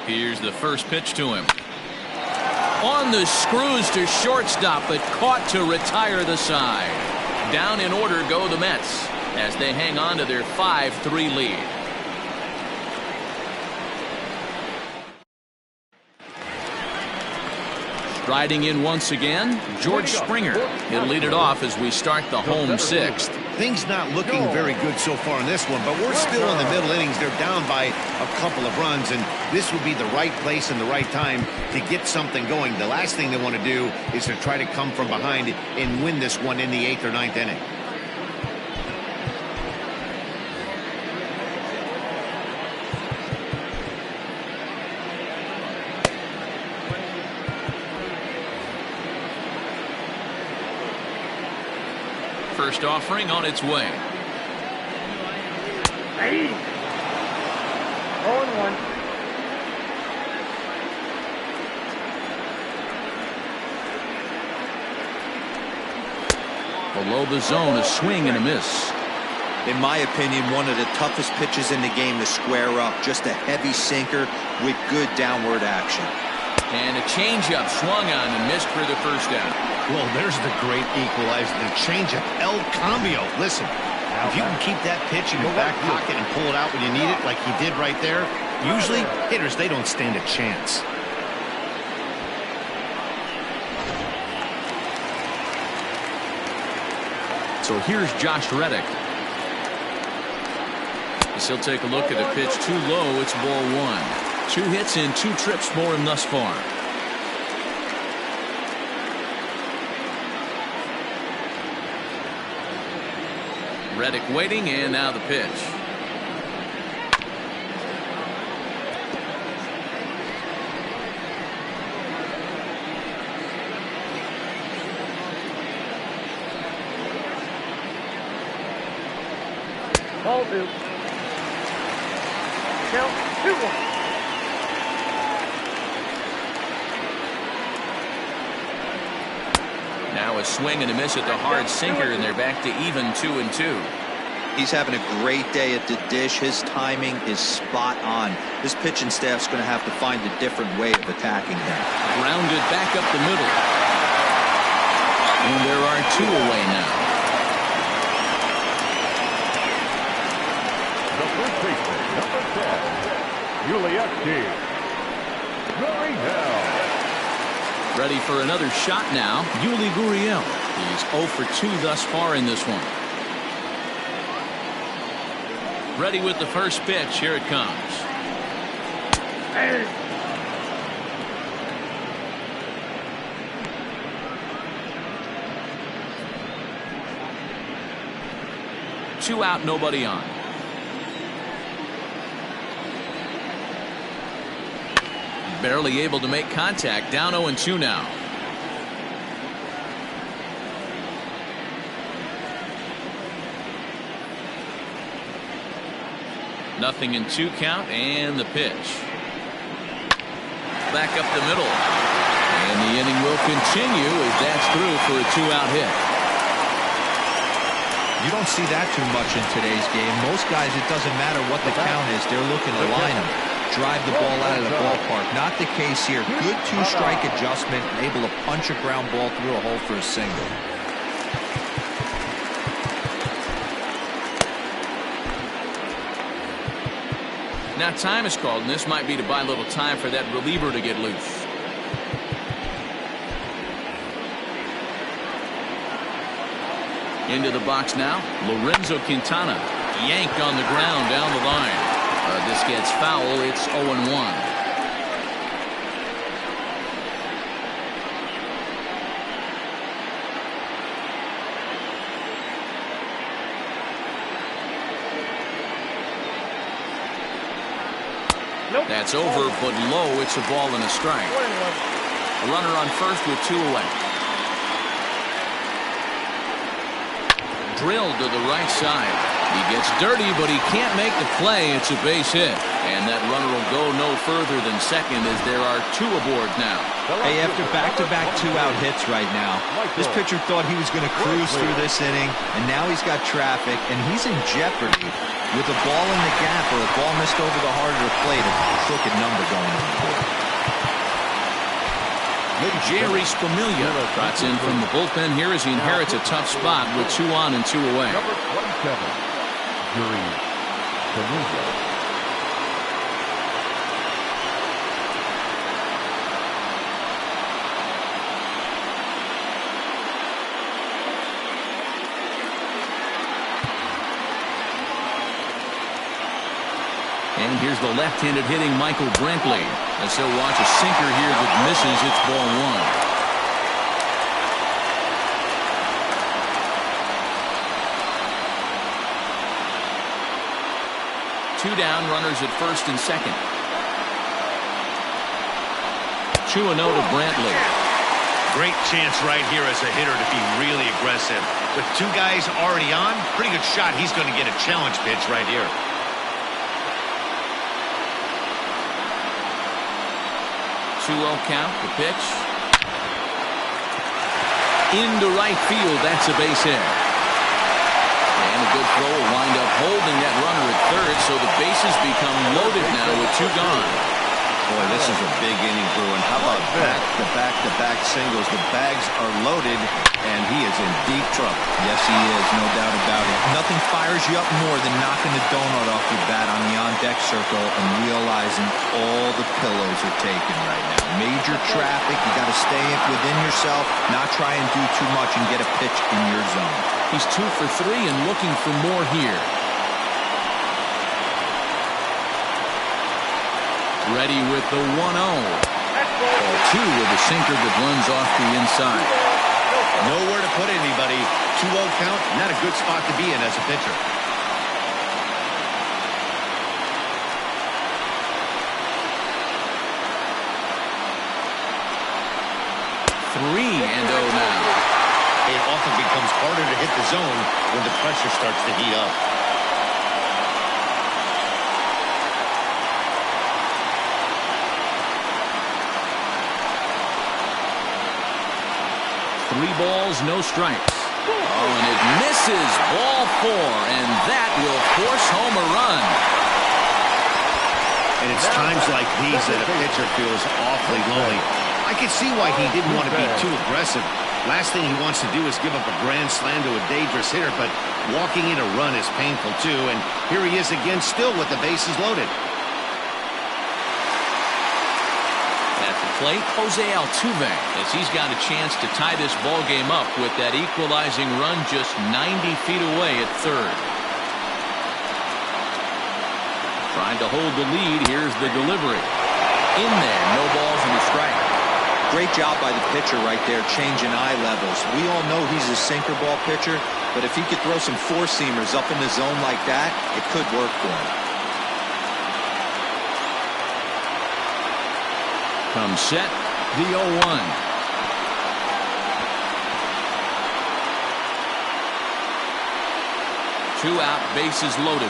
Here's the first pitch to him. On the screws to shortstop, but caught to retire the side. Down in order go the Mets as they hang on to their 5-3 lead. Striding in once again, George Springer. He'll lead it off as we start the home sixth. Things not looking very good so far in this one, but we're still in the middle innings. They're down by a couple of runs, and this would be the right place and the right time to get something going. The last thing they want to do is to try to come from behind and win this one in the 8th or 9th inning. First offering on its way. 0-1. Below the zone, a swing and a miss. In my opinion, one of the toughest pitches in the game to square up. Just a heavy sinker with good downward action. And a changeup swung on and missed for the first down. Well, there's the great equalizer, the changeup, El Cambio. Listen, if you can keep that pitch in your back pocket and pull it out when you need it, like he did right there, usually hitters, they don't stand a chance. So here's Josh Reddick. As he'll take a look at a pitch too low. It's ball 1. 2 hits and 2 trips for him thus far. Reddick waiting, and now the pitch. Ball 2. Count 2-1. Now a swing and a miss at the hard sinker, and they're back to even 2-2. He's having a great day at the dish. His timing is spot on. This pitching staff's going to have to find a different way of attacking him. Grounded back up the middle. And there are 2 away now. Ready for another shot now. Yuli Gurriel. He's 0 for 2 thus far in this one. Ready with the first pitch. Here it comes. Two out, nobody on. Barely able to make contact. Down 0-2 now. Nothing in 2 count, and the pitch. Back up the middle. And the inning will continue as that's through for a 2-out hit. You don't see that too much in today's game. Most guys, it doesn't matter what the count is. They're looking to line them, drive the ball out of the ballpark. Not the case here. Good 2-strike adjustment, able to punch a ground ball through a hole for a single. Now time is called, and this might be to buy a little time for that reliever to get loose. Into the box now. Lorenzo Quintana yanked on the ground down the line. This gets foul. It's 0-1. Nope. That's over, but low. It's a ball and a strike. A runner on first with 2 away. Drilled to the right side. He gets dirty, but he can't make the play. It's a base hit. And that runner will go no further than second as there are 2 aboard now. Hey, after back-to-back 2-out hits right now, this pitcher thought he was going to cruise through this inning, and now he's got traffic, and he's in jeopardy with a ball in the gap or a ball missed over the heart of the plate. A crooked number going on the board. Jerry Spamilia trots in from the bullpen here as he inherits a tough spot with 2 on and 2 away. Number 27, Jerry Spamilia. And here's the left-handed hitting Michael Brantley as he'll watch a sinker here that misses. It's ball 1. 2 down, runners at first and second. 2-0 to Brantley. Great chance right here as a hitter to be really aggressive. With 2 guys already on, pretty good shot. He's going to get a challenge pitch right here. 2-0 count, the pitch. Into right field, that's a base hit. And a good throw will wind up holding that runner at third, so the bases become loaded now with 2 gone. Boy, this is a big inning, Bruin. How about back-to-back singles? The bags are loaded, and he is in deep trouble. Yes, he is, no doubt about it. Nothing fires you up more than knocking the donut off your bat on the on-deck circle and realizing all the pillows are taken right now. Major traffic. You got to stay within yourself, not try and do too much and get a pitch in your zone. He's 2 for 3 and looking for more here. Ready with the 1-0. Ball 2 with a sinker that runs off the inside. Nowhere to put anybody. 2-0 count, not a good spot to be in as a pitcher. 3-0 now. It often becomes harder to hit the zone when the pressure starts to heat up. 3 balls, no strikes. Oh, and it misses. Ball 4, and that will force home a run. And it's times like these that a pitcher feels awfully lonely. I can see why he didn't want to be too aggressive. Last thing he wants to do is give up a grand slam to a dangerous hitter, but walking in a run is painful too, and here he is again still with the bases loaded. plate, Jose Altuve, as he's got a chance to tie this ball game up with that equalizing run just 90 feet away at third. Trying to hold the lead. Here's the delivery. In there, no balls and a strike. Great job by the pitcher right there, changing eye levels. We all know he's a sinker ball pitcher, but if he could throw some four-seamers up in the zone like that, it could work for him. Comes set, the 0-1. Two out, bases loaded.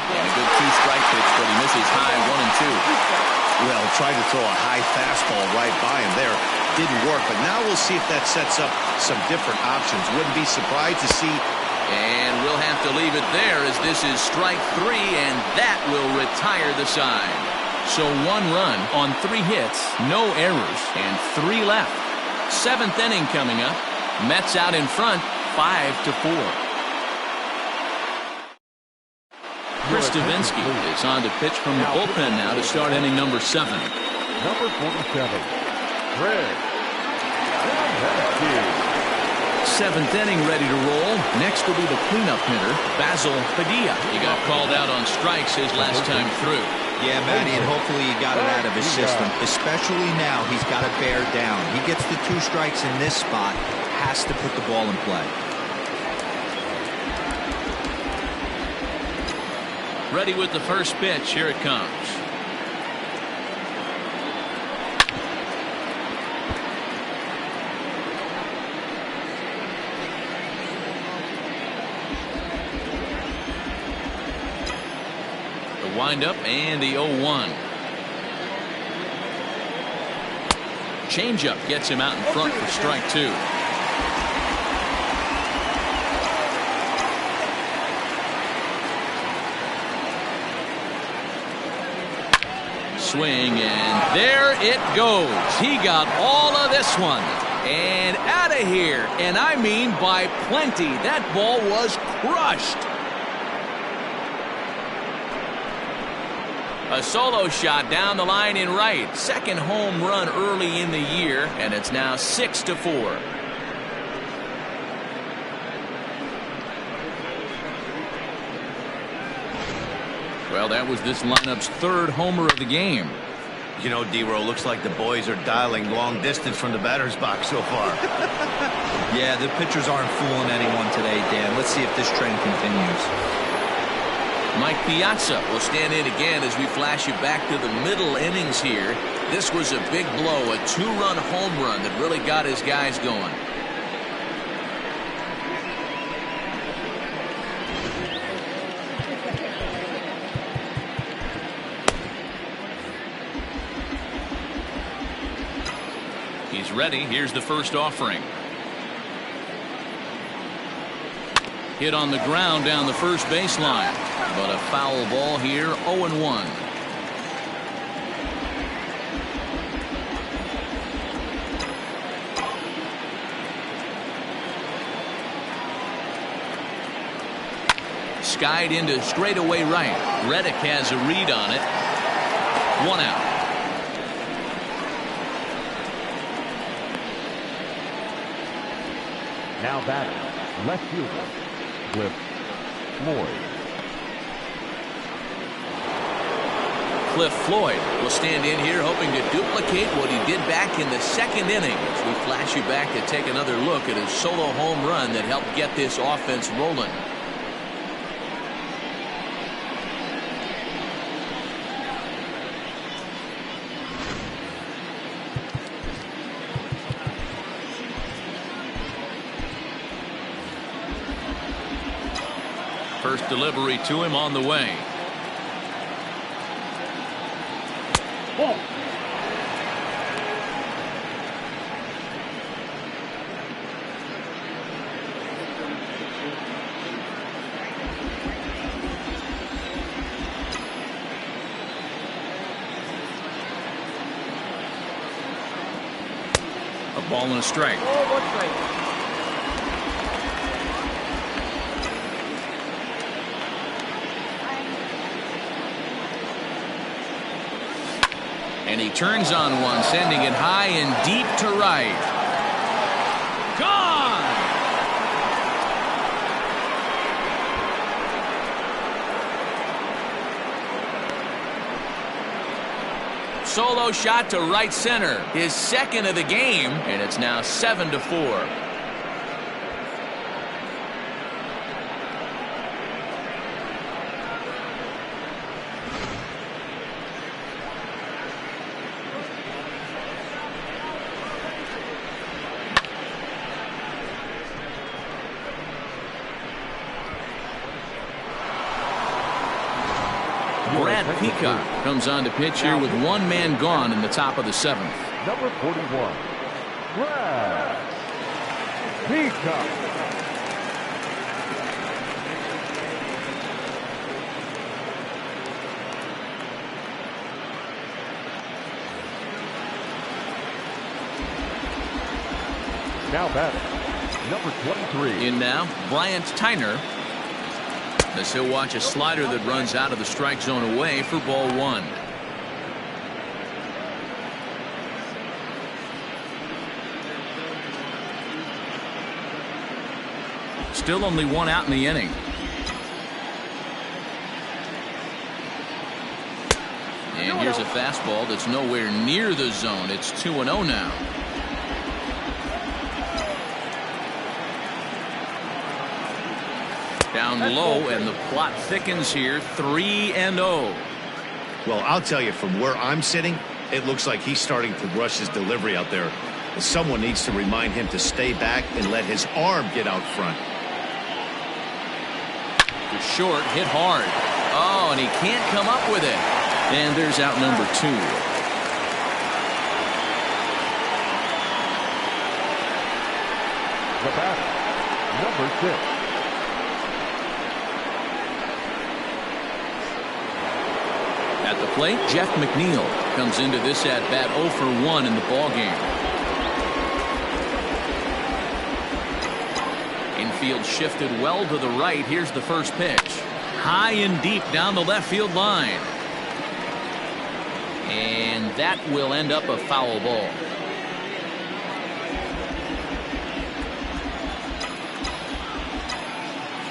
And a good two-strike pitch, but he misses high 1-2. Well, tried to throw a high fastball right by him there. Didn't work, but now we'll see if that sets up some different options. Wouldn't be surprised to see. And we'll have to leave it there as this is strike 3, and that will retire the side. So 1 run on 3 hits, no errors, and 3 left. 7th inning coming up. Mets out in front, 5-4. Chris Stavinsky is on to pitch from the bullpen now to start inning number 7. Number 47, Greg. 7th inning ready to roll. Next will be the cleanup hitter, Basil Padilla. He got called out on strikes his last time through. Yeah, Matty, and hopefully he got it out of his system. Especially now, he's got to bear down. He gets the 2 strikes in this spot, has to put the ball in play. Ready with the first pitch. Here it comes. The windup and the 0-1. Changeup gets him out in front for strike 2. Swing, and there it goes. He got all of this one and out of here, and I mean by plenty. That ball was crushed. A solo shot down the line in right. 2nd home run early in the year, and it's now 6-4. Well, that was this lineup's 3rd homer of the game. You know, D-Row, looks like the boys are dialing long distance from the batter's box so far. Yeah, the pitchers aren't fooling anyone today, Dan. Let's see if this trend continues. Mike Piazza will stand in again as we flash you back to the middle innings here. This was a big blow, a 2-run home run that really got his guys going. He's ready. Here's the first offering. Hit on the ground down the first baseline, but a foul ball here. 0-1. Skied into straightaway right. Reddick has a read on it. 1 out. Now batting, left fielder, Cliff Floyd. Cliff Floyd will stand in here hoping to duplicate what he did back in the 2nd inning as we flash you back to take another look at his solo home run that helped get this offense rolling. First delivery to him on the way. Ball. A ball and a strike. Oh, 1 strike. he turns on one, sending it high and deep to right. Gone! Solo shot to right center. His second of the game, and it's now 7-4. Peacock comes on to pitch here with one man gone in the top of the 7th. Number 41, Brad Peacock. Now batting, number 23. In now, Bryant Tyner. As he'll watch a slider that runs out of the strike zone away for ball 1. Still only one out in the inning. And here's a fastball that's nowhere near the zone. It's 2-0 now. Down low, and the plot thickens here. 3-0. Well, I'll tell you, from where I'm sitting, it looks like he's starting to rush his delivery out there. Someone needs to remind him to stay back and let his arm get out front. The short, hit hard. Oh, and he can't come up with it. And there's out number 2. The batter, number 6. At the plate, Jeff McNeil comes into this at bat 0 for 1 in the ball game. Infield shifted well to the right. Here's the first pitch. High and deep down the left field line. And that will end up a foul ball.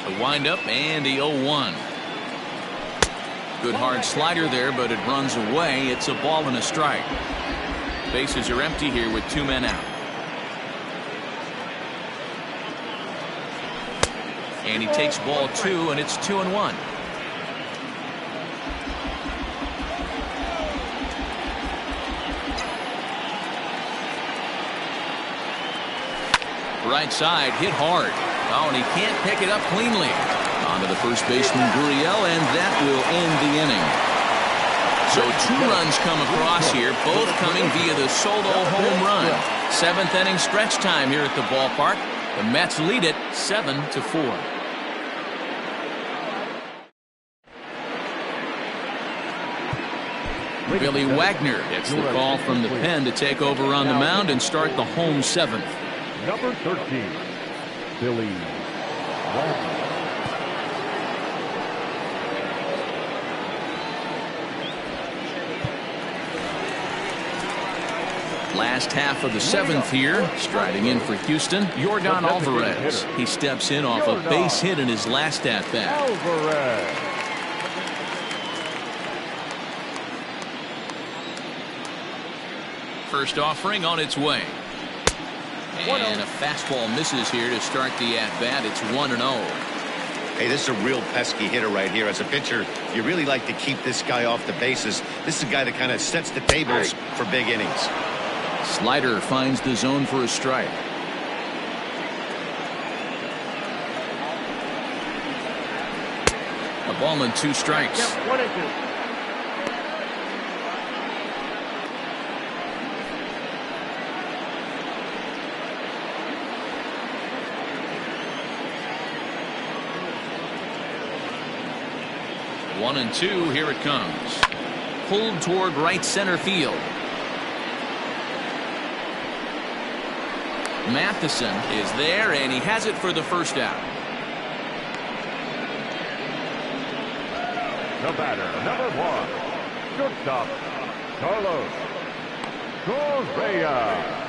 The windup and the 0-1. Good hard slider there, but it runs away. It's a ball and a strike. Bases are empty here with 2 men out. And he takes ball 2, and it's 2-1. Right side, hit hard. Oh, and he can't pick it up cleanly. On to the first baseman, Gurriel, and that will end the inning. So 2 runs come across here, both coming via the solo home run. 7th inning stretch time here at the ballpark. The Mets lead it 7-4. Billy Wagner gets the call from the pen to take over on the mound and start the home 7th. Number 13, Billy Wagner. Last half of the 7th here, striding in for Houston, Yordan Alvarez. He steps in off a base hit in his last at-bat. Alvarez. First offering on its way. And a fastball misses here to start the at-bat. It's 1-0. Hey, this is a real pesky hitter right here. As a pitcher, you really like to keep this guy off the bases. This is a guy that kind of sets the tables for big innings. Slider finds the zone for a strike. A ball and 2 strikes. 1-2. One and 2, here it comes. Pulled toward right center field. Matheson is there, and he has it for the first out. The batter, number 1, shortstop, Carlos Correa.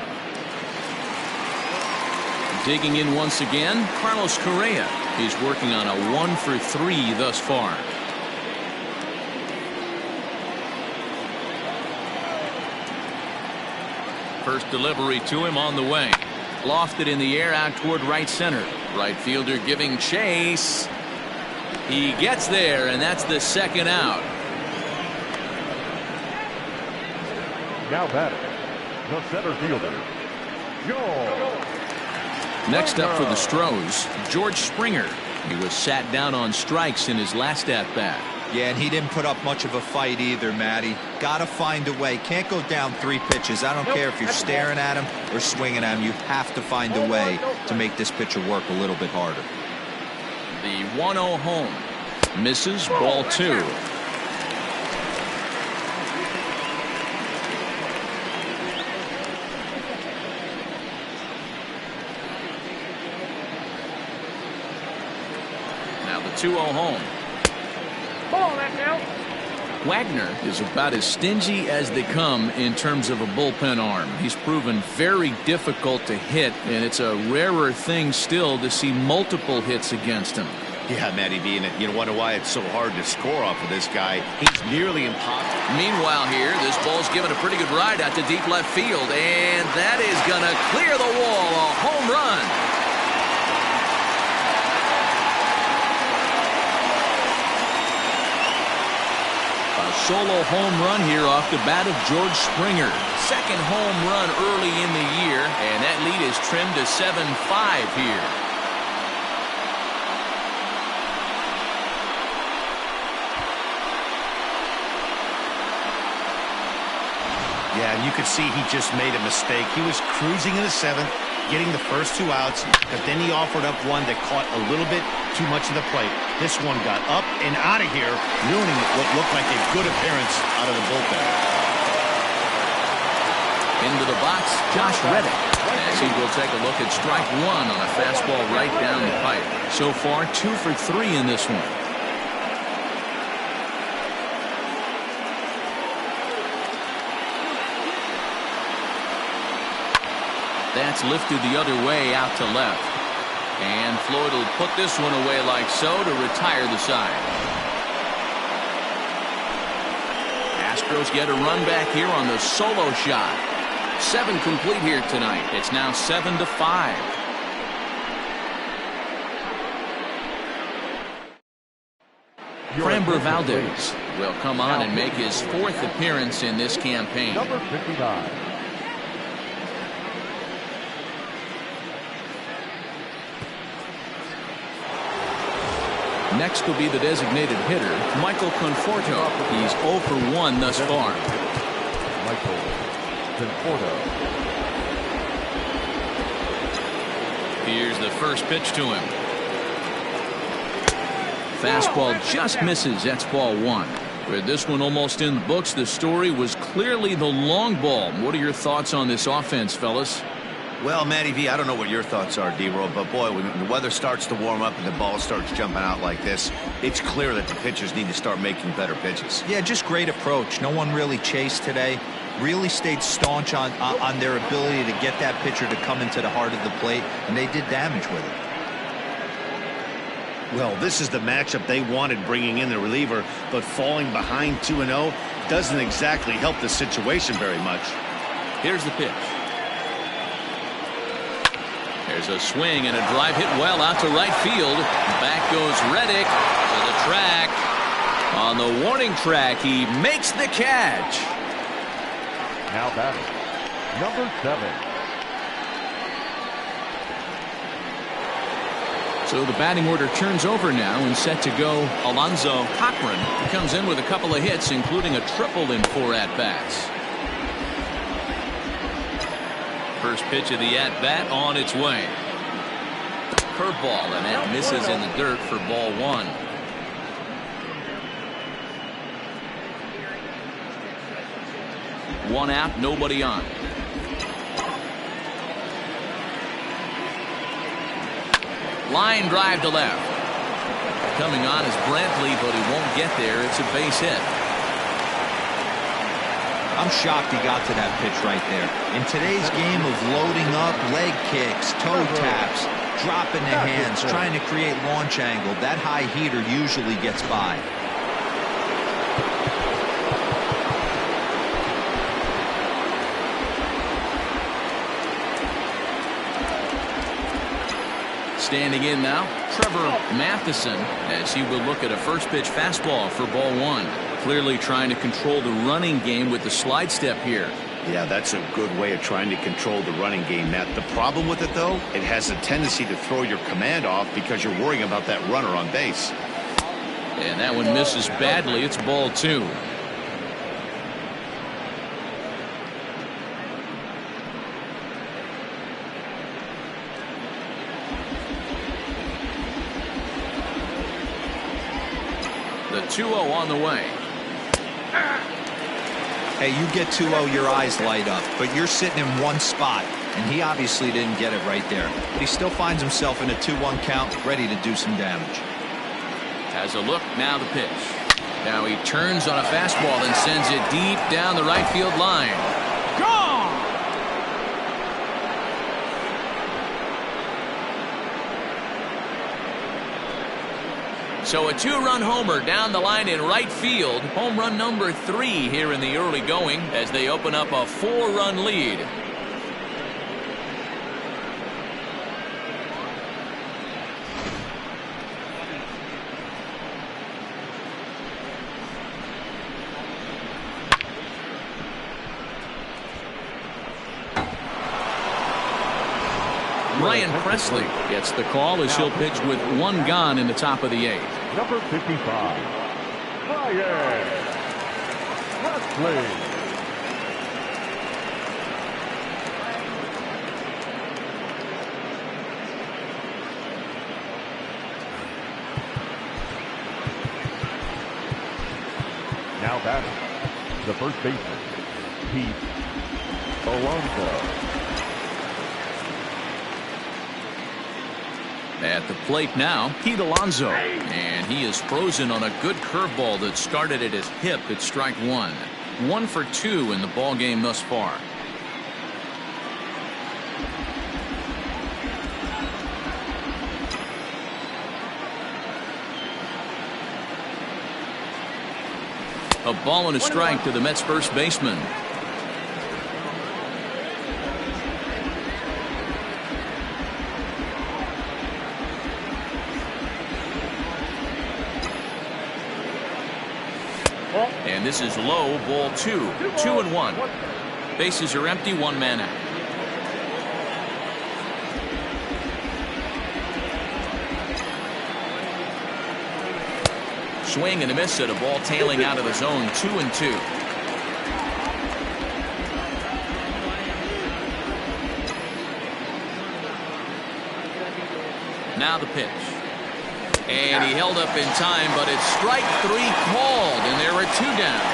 Digging in once again, Carlos Correa. He's working on a 1-for-3 thus far. First delivery to him on the way. Lofted in the air out toward right center. Right fielder giving chase. He gets there, and that's the second out. Now batting, the center fielder, George. Next up for the Astros, George Springer. He was sat down on strikes in his last at-bat. Yeah, and he didn't put up much of a fight either, Matty. Gotta find a way. Can't go down 3 pitches. I don't care if you're staring at him or swinging at him. You have to find a way to make this pitcher work a little bit harder. The 1-0 home. Misses, ball 2. Now the 2-0 home. Wagner is about as stingy as they come in terms of a bullpen arm. He's proven very difficult to hit, and it's a rarer thing still to see multiple hits against him. Yeah, Matty V, and you wonder why it's so hard to score off of this guy. He's nearly impossible. Meanwhile here, this ball's given a pretty good ride out to deep left field, and that is going to clear the wall. A home run. A solo home run here off the bat of George Springer. Second home run early in the year, and that lead is trimmed to 7-5 here. Yeah, and you could see he just made a mistake. He was cruising in the 7th, getting the first 2 outs, but then he offered up one that caught a little bit too much of the plate. This one got up and out of here, ruining what looked like a good appearance out of the bullpen. Into the box, Josh Reddick, as he will take a look at strike 1 on a fastball right down the pipe. So far, 2 for 3 in this one. That's lifted the other way out to left. And Floyd will put this one away like so to retire the side. Astros get a run back here on the solo shot. 7 complete here tonight. It's now 7-5. Framber Valdez will come on and make his 4th appearance in this campaign. Number 59. Next will be the designated hitter, Michael Conforto. He's 0 for 1 thus far. Michael Conforto. Here's the first pitch to him. Fastball just misses. That's ball 1. With this one almost in the books, the story was clearly the long ball. What are your thoughts on this offense, fellas? Well, Matty V, I don't know what your thoughts are, D-Roll, but boy, when the weather starts to warm up and the ball starts jumping out like this, it's clear that the pitchers need to start making better pitches. Yeah, just great approach. No one really chased today. Really stayed staunch on their ability to get that pitcher to come into the heart of the plate, and they did damage with it. Well, this is the matchup they wanted, bringing in the reliever, but falling behind 2-0 doesn't exactly help the situation very much. Here's the pitch. There's a swing and a drive hit well out to right field. Back goes Reddick to the track. On the warning track, he makes the catch. Now batting, number 7. So the batting order turns over now and set to go. Alonzo Cochran comes in with a couple of hits, including a triple in 4 at-bats. First pitch of the at-bat on its way. Curveball, and that misses in the dirt for ball 1. One out, nobody on. Line drive to left. Coming on is Brantley, but he won't get there. It's a base hit. I'm shocked he got to that pitch right there. In today's game of loading up, leg kicks, toe taps, dropping the hands, trying to create launch angle, that high heater usually gets by. Standing in now, Trevor Matheson, as he will look at a first pitch fastball for ball one. Clearly trying to control the running game with the slide step here. Yeah, that's a good way of trying to control the running game, Matt. The problem with it, though, it has a tendency to throw your command off because you're worrying about that runner on base. And that one misses badly. It's ball two. The 2-0 on the way. Hey, you get 2-0, your eyes light up, but you're sitting in one spot, and he obviously didn't get it right there. But he still finds himself in a 2-1 count, ready to do some damage. Has a look, now the pitch. Now he turns on a fastball and sends it deep down the right field line. Gone! So a two-run homer down the line in right field. Home run number 3 here in the early going as they open up a 4-run lead. Ryan Presley gets the call as he'll pitch with 1 gone in the top of the 8th. Number 55, Ryan Presley. Now batting, the first baseman, Pete Alonso. At the plate now, Pete Alonso. And he is frozen on a good curveball that started at his hip at strike 1. 1 for 2 in the ball game thus far. A ball and a strike to the Mets first baseman. And this is low, ball 2. 2-1. Bases are empty, 1 man out. Swing and a miss at a ball tailing out of the zone. 2-2. Now the pitch. And he held up in time, but it's strike 3 called, and there are 2 down.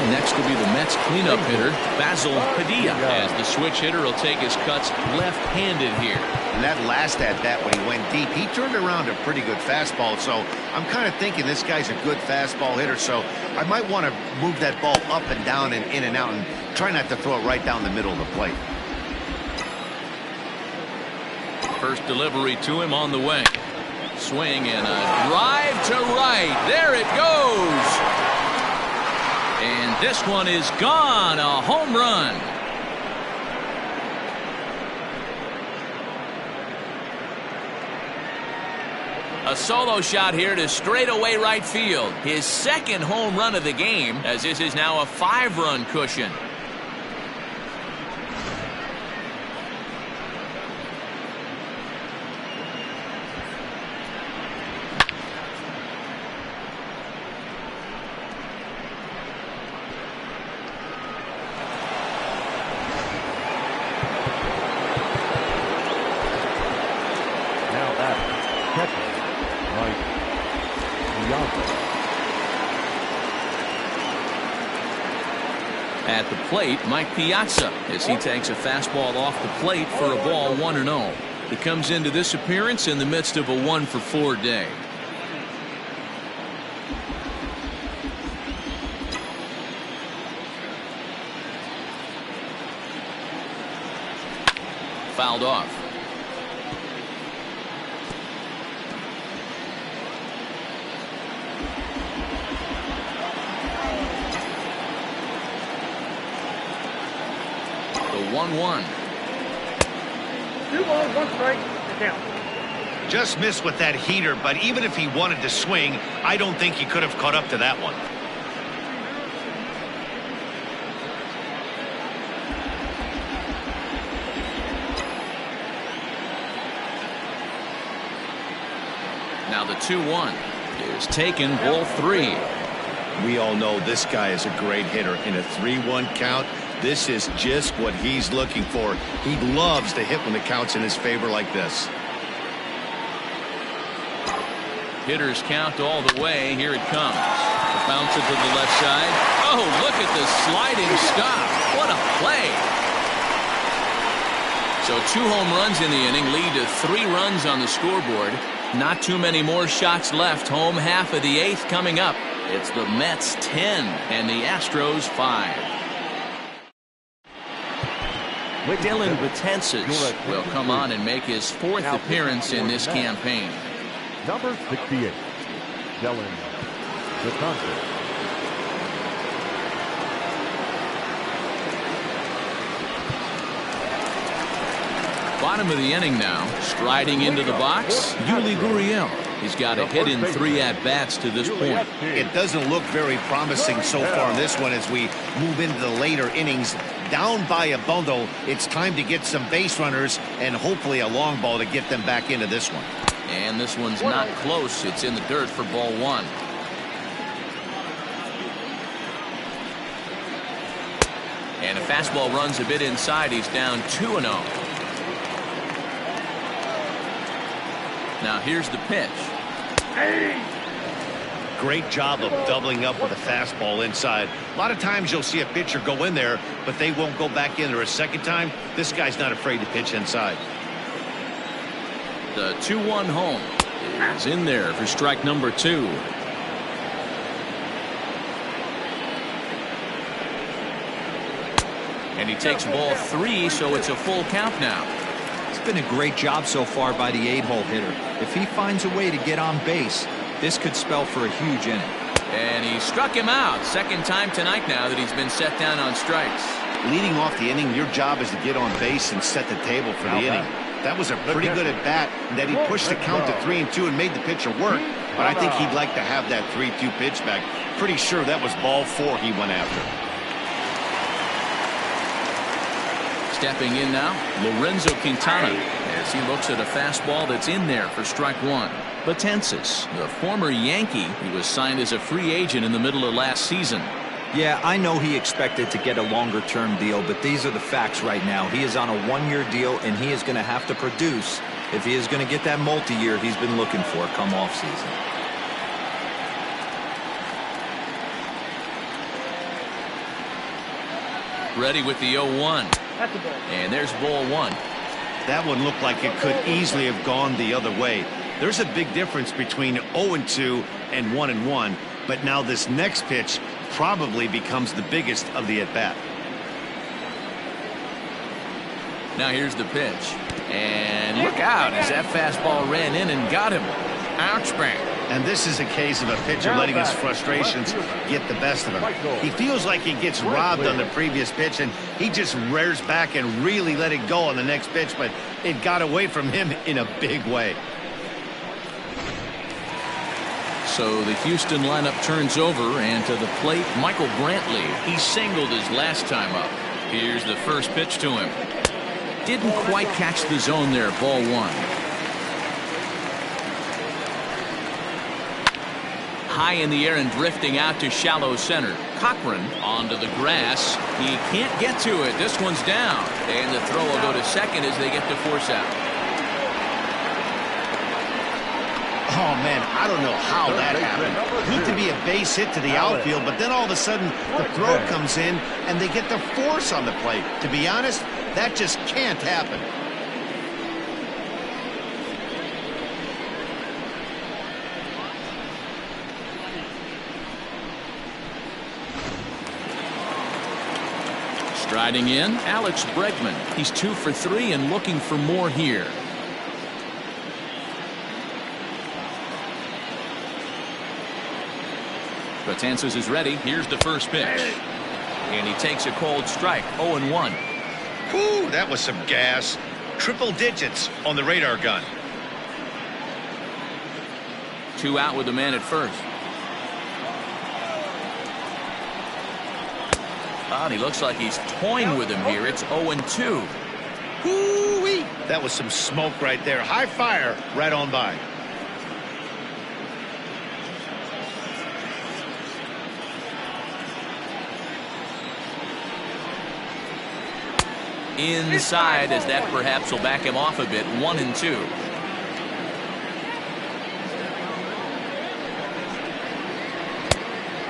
Next will be the Mets cleanup hitter, Basil Padilla, as the switch hitter will take his cuts left-handed here. And that last at-bat when he went deep, he turned around a pretty good fastball. So I'm kind of thinking this guy's a good fastball hitter. So I might want to move that ball up and down and in and out and try not to throw it right down the middle of the plate. First delivery to him on the way. Swing and a drive to right. There it goes. And this one is gone. A home run. A solo shot here to straightaway right field. His second home run of the game, as this is now a 5-run cushion. At the plate, Mike Piazza, as he takes a fastball off the plate for a ball 1-0. He comes into this appearance in the midst of a 1-for-4 day. fouled off. The 1-1. 2 balls, 1 strike, the count. Just missed with that heater, but even if he wanted to swing, I don't think he could have caught up to that one. Now the 2-1 is taken, ball 3. We all know this guy is a great hitter. In a 3-1 count, this is just what he's looking for. He loves to hit when the count's in his favor like this. Hitters count all the way. Here it comes. Bounce it to the left side. Oh, look at the sliding stop. What a play. So 2 home runs in the inning lead to 3 runs on the scoreboard. Not too many more shots left. Home half of the 8th coming up. It's the Mets 10 and the Astros 5. Dylan Betances will come on and make his 4th appearance in this campaign. Number 68, Dylan Betances. Bottom of the inning now. Striding into the box, Yuli Gurriel. He's got a hit in 3 at-bats to this point. It doesn't look very promising so far in this one as we move into the later innings. Down by a bundle, it's time to get some base runners and hopefully a long ball to get them back into this one. And this one's not close. It's in the dirt for ball 1. And a fastball runs a bit inside. He's down 2-0. Now here's the pitch. Great job of doubling up with a fastball inside. A lot of times you'll see a pitcher go in there, but they won't go back in there a second time. This guy's not afraid to pitch inside. The 2-1 home is in there for strike number 2. And he takes ball 3, so it's a full count now. It's been a great job so far by the 8-hole hitter. If he finds a way to get on base, this could spell for a huge inning. And he struck him out. Second time tonight now that he's been set down on strikes. Leading off the inning, your job is to get on base and set the table for the inning. That was a pretty good at bat, and that he pushed the count to 3-2 and made the pitcher work. But I think he'd like to have that 3-2 pitch back. Pretty sure that was ball 4 he went after. Stepping in now, Lorenzo Quintana, as he looks at a fastball that's in there for strike 1. Betances, the former Yankee, he was signed as a free agent in the middle of last season. Yeah, I know he expected to get a longer-term deal, but these are the facts right now. He is on a 1-year deal, and he is going to have to produce if he is going to get that multi-year he's been looking for come off-season. Ready with the 0-1. That's a ball. And there's ball 1. That one looked like it could easily have gone the other way. There's a big difference between 0-2 and 1-1, but now this next pitch probably becomes the biggest of the at-bat. Now here's the pitch. And look out as that fastball ran in and got him. Ouch, bang. And this is a case of a pitcher letting his frustrations get the best of him. He feels like he gets robbed on the previous pitch, and he just rears back and really let it go on the next pitch, but it got away from him in a big way. So the Houston lineup turns over, and to the plate, Michael Brantley. He singled his last time up. Here's the first pitch to him. Didn't quite catch the zone there, ball 1. High in the air and drifting out to shallow center. Cochran onto the grass. He can't get to it. This one's down. And the throw will go to second as they get to force out. Oh, man, I don't know how that happened. Need to be a base hit to the outfield, but then all of a sudden the throw comes in and they get the force on the plate. To be honest, that just can't happen. Striding in, Alex Bregman. He's 2 for 3 and looking for more here. Betances is ready. Here's the first pitch. And he takes a cold strike. 0-1. Whew, that was some gas. Triple digits on the radar gun. 2 out with the man at first. And he looks like he's toying with him here. It's 0-2. Whoo-wee. That was some smoke right there. High fire right on by. Inside, as that perhaps will back him off a bit. 1-2.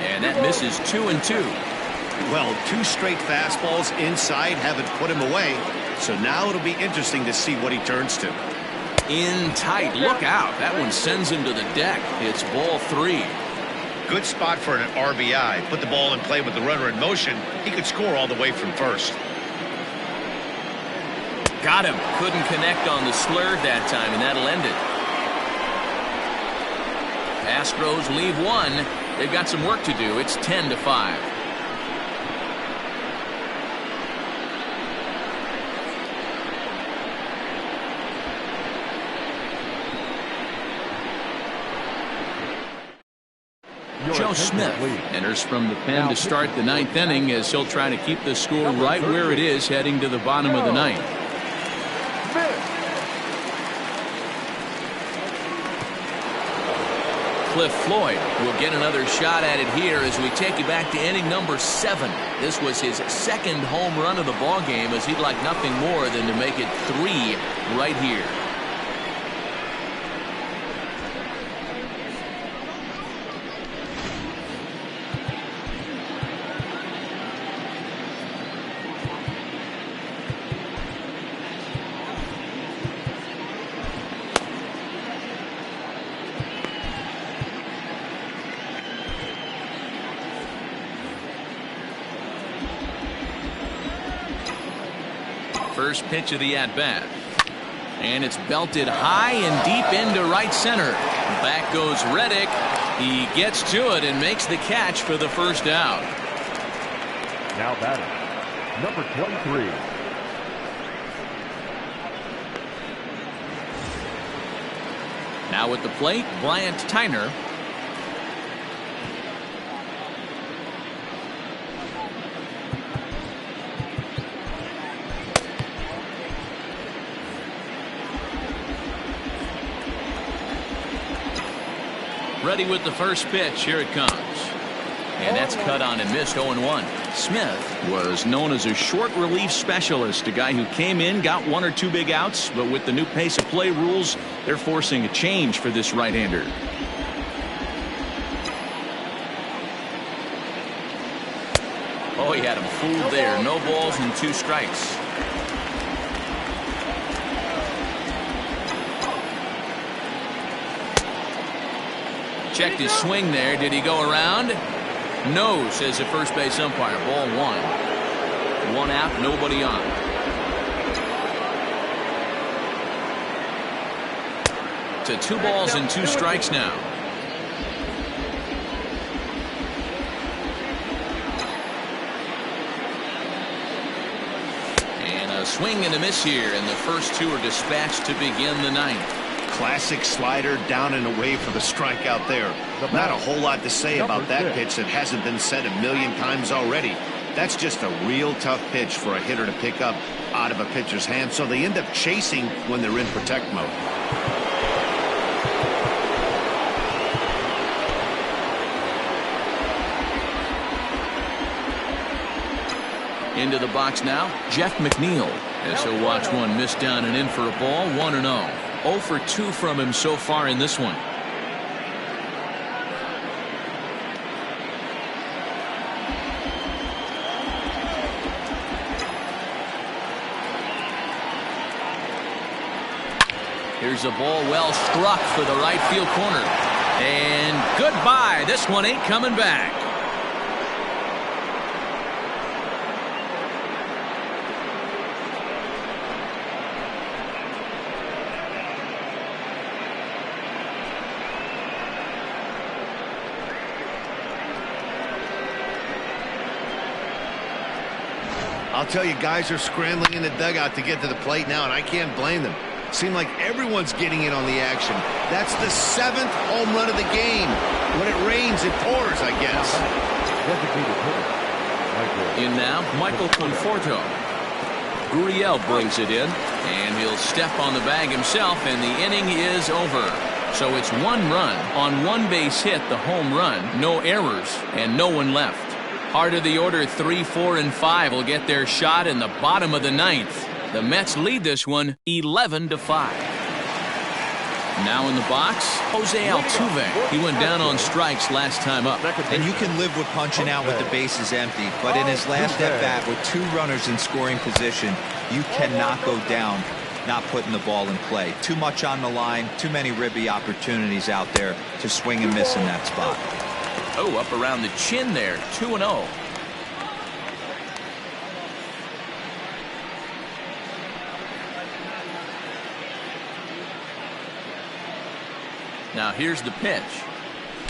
And that misses. 2-2. Well, 2 straight fastballs inside haven't put him away. So now it'll be interesting to see what he turns to. In tight. Look out. That one sends him to the deck. It's ball 3. Good spot for an RBI. Put the ball in play with the runner in motion. He could score all the way from first. Got him. Couldn't connect on the slur that time, and that'll end it. Astros leave 1. They've got some work to do. It's 10-5. Joe Smith enters from the pen to start the 9th inning, as he'll try to keep the score right where it is heading to the bottom of the 9th. Cliff Floyd will get another shot at it here as we take you back to inning number 7. This was his 2nd home run of the ball game, as he'd like nothing more than to make it 3 right here. First pitch of the at-bat. And it's belted high and deep into right center. Back goes Reddick. He gets to it and makes the catch for the first out. Now batting, number 23. Now at the plate, Bryant Tyner. Ready with the first pitch. Here it comes. And that's cut on and missed. 0-1. Smith was known as a short relief specialist, a guy who came in, got 1 or 2 big outs, but with the new pace of play rules, they're forcing a change for this right-hander. Oh, he had him fooled there. No balls and 2 strikes. Checked his swing there. Did he go around? No, says the first base umpire. Ball 1. 1 out, nobody on. To 2 balls and 2 strikes now. And a swing and a miss here, and the first 2 are dispatched to begin the 9th. Classic slider down and away for the strikeout there. Not a whole lot to say about that pitch that hasn't been said a million times already. That's just a real tough pitch for a hitter to pick up out of a pitcher's hand, so they end up chasing when they're in protect mode. Into the box now, Jeff McNeil, as he'll watch one miss down and in for a ball. 1-0. 0 for 2 from him so far in this one. Here's a ball well struck for the right field corner. And goodbye. This one ain't coming back. I'll tell you, guys are scrambling in the dugout to get to the plate now, and I can't blame them. Seems like everyone's getting in on the action. That's the 7th home run of the game. When it rains, it pours, I guess. In now, Michael Conforto. Gurriel brings it in, and he'll step on the bag himself, and the inning is over. So it's 1 run on 1 base hit, the home run, no errors, and no one left. Heart of the order, 3, 4, and 5 will get their shot in the bottom of the 9th. The Mets lead this one 11-5. Now in the box, Jose Altuve. He went down on strikes last time up. And you can live with punching out with the bases empty, but in his last at-bat with 2 runners in scoring position, you cannot go down not putting the ball in play. Too much on the line, too many ribby opportunities out there to swing and miss in that spot. Oh, up around the chin there, 2-0. Now here's the pitch.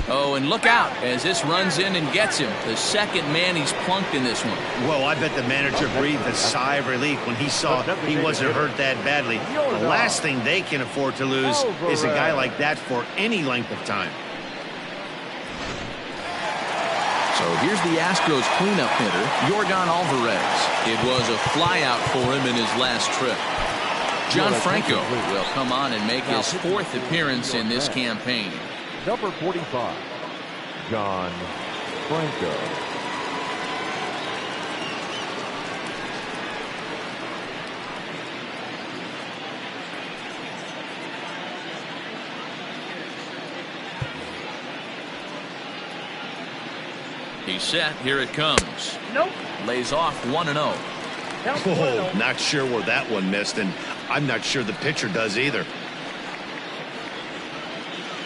Oh, and look out as this runs in and gets him. The second man he's plunked in this one. Well, I bet the manager breathed a sigh of relief when he saw he wasn't hurt that badly. The last thing they can afford to lose is a guy like that for any length of time. So here's the Astros cleanup hitter, Yordan Alvarez. It was a flyout for him in his last trip. John Franco will come on and make his 4th appearance in this campaign. Number 45, John Franco. He's set. Here it comes. Nope. Lays off 1-0. Oh, not sure where that one missed, and I'm not sure the pitcher does either.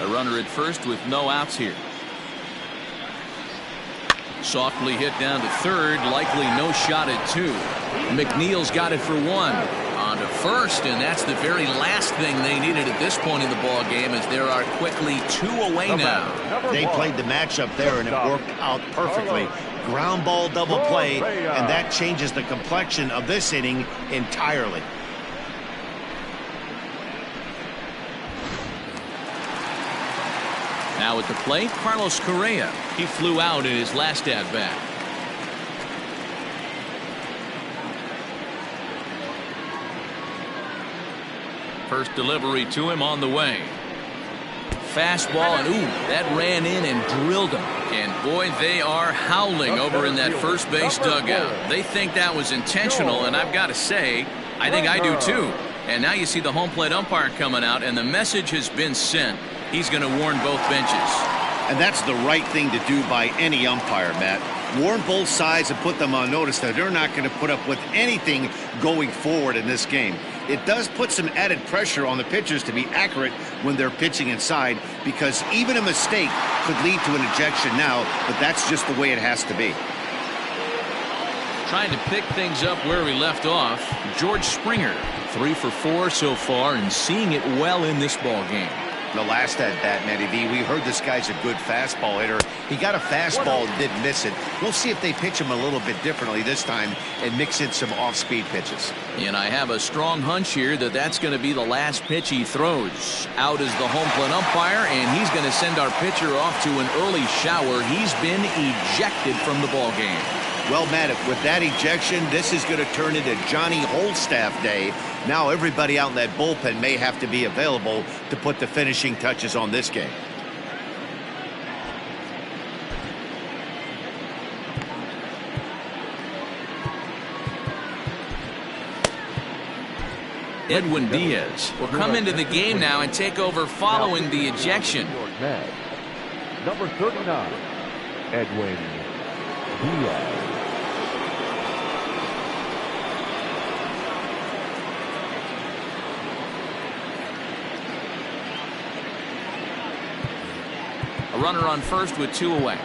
A runner at first with no outs here. Softly hit down to third, likely no shot at 2. McNeil's got it for 1. On to first, and that's the very last thing they needed at this point in the ball game, as there are quickly 2 away now. They played the matchup there, and it worked out perfectly. Ground ball double play, and that changes the complexion of this inning entirely. Now at the plate, Carlos Correa. He flew out in his last at-bat. First delivery to him on the way. Fastball, and ooh, that ran in and drilled him. And boy, they are howling over in that first base dugout. They think that was intentional, and I've got to say, I think I do too. And now you see the home plate umpire coming out, and the message has been sent. He's going to warn both benches. And that's the right thing to do by any umpire, Matt. Warn both sides and put them on notice that they're not going to put up with anything going forward in this game. It does put some added pressure on the pitchers to be accurate when they're pitching inside, because even a mistake could lead to an ejection now, but that's just the way it has to be. Trying to pick things up where we left off, George Springer, 3 for 4 so far, and seeing it well in this ball game. The last at-bat, Matty V, we heard this guy's a good fastball hitter. He got a fastball and didn't miss it. We'll see if they pitch him a little bit differently this time and mix in some off-speed pitches. And I have a strong hunch here that that's going to be the last pitch he throws. Out is the home plate umpire, and he's going to send our pitcher off to an early shower. He's been ejected from the ball game. Well, Matt, with that ejection, this is going to turn into Johnny Holstaff Day. Now everybody out in that bullpen may have to be available to put the finishing touches on this game. Edwin Diaz will come into the game now and take over following the ejection. Number 39, Edwin Diaz. A runner on first with 2 away.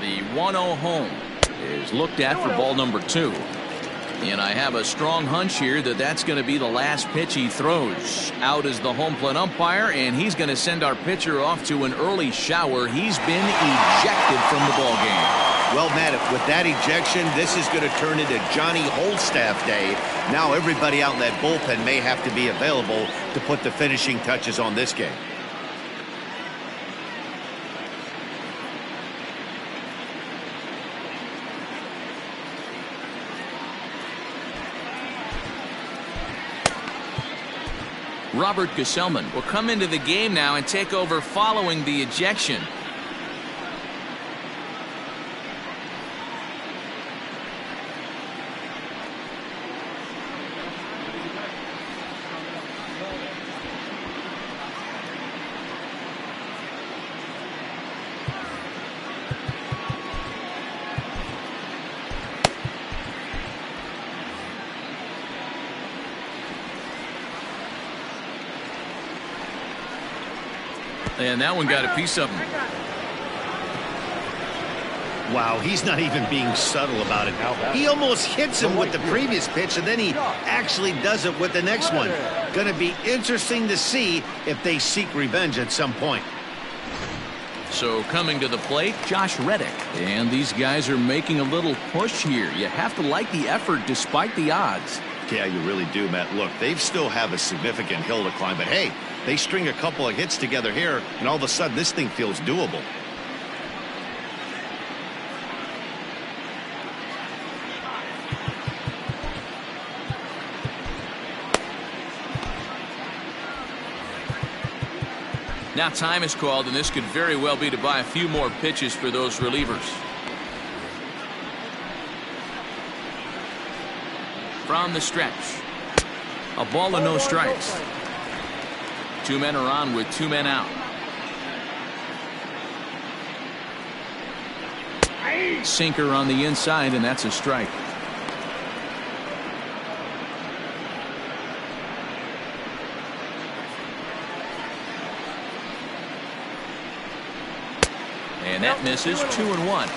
The 1-0 home is looked at for ball number 2. And I have a strong hunch here that that's going to be the last pitch he throws. Out is the home plate umpire, and he's going to send our pitcher off to an early shower. He's been ejected from the ball game. Well, Matt, with that ejection, this is going to turn into Johnny Holdstaff Day. Now everybody out in that bullpen may have to be available to put the finishing touches on this game. Robert Gesellman will come into the game now and take over following the ejection. And that one got a piece of him. Wow, he's not even being subtle about it. He almost hits him with the previous pitch, and then he actually does it with the next one. Going to be interesting to see if they seek revenge at some point. So coming to the plate, Josh Reddick. And these guys are making a little push here. You have to like the effort despite the odds. Yeah, you really do, Matt. Look, they still have a significant hill to climb, but hey, they string a couple of hits together here, and all of a sudden this thing feels doable. Now time is called, and this could very well be to buy a few more pitches for those relievers. From the stretch, a ball and no strikes. Two men are on with two men out. Sinker on the inside, and that's a strike. And that misses. 2-1.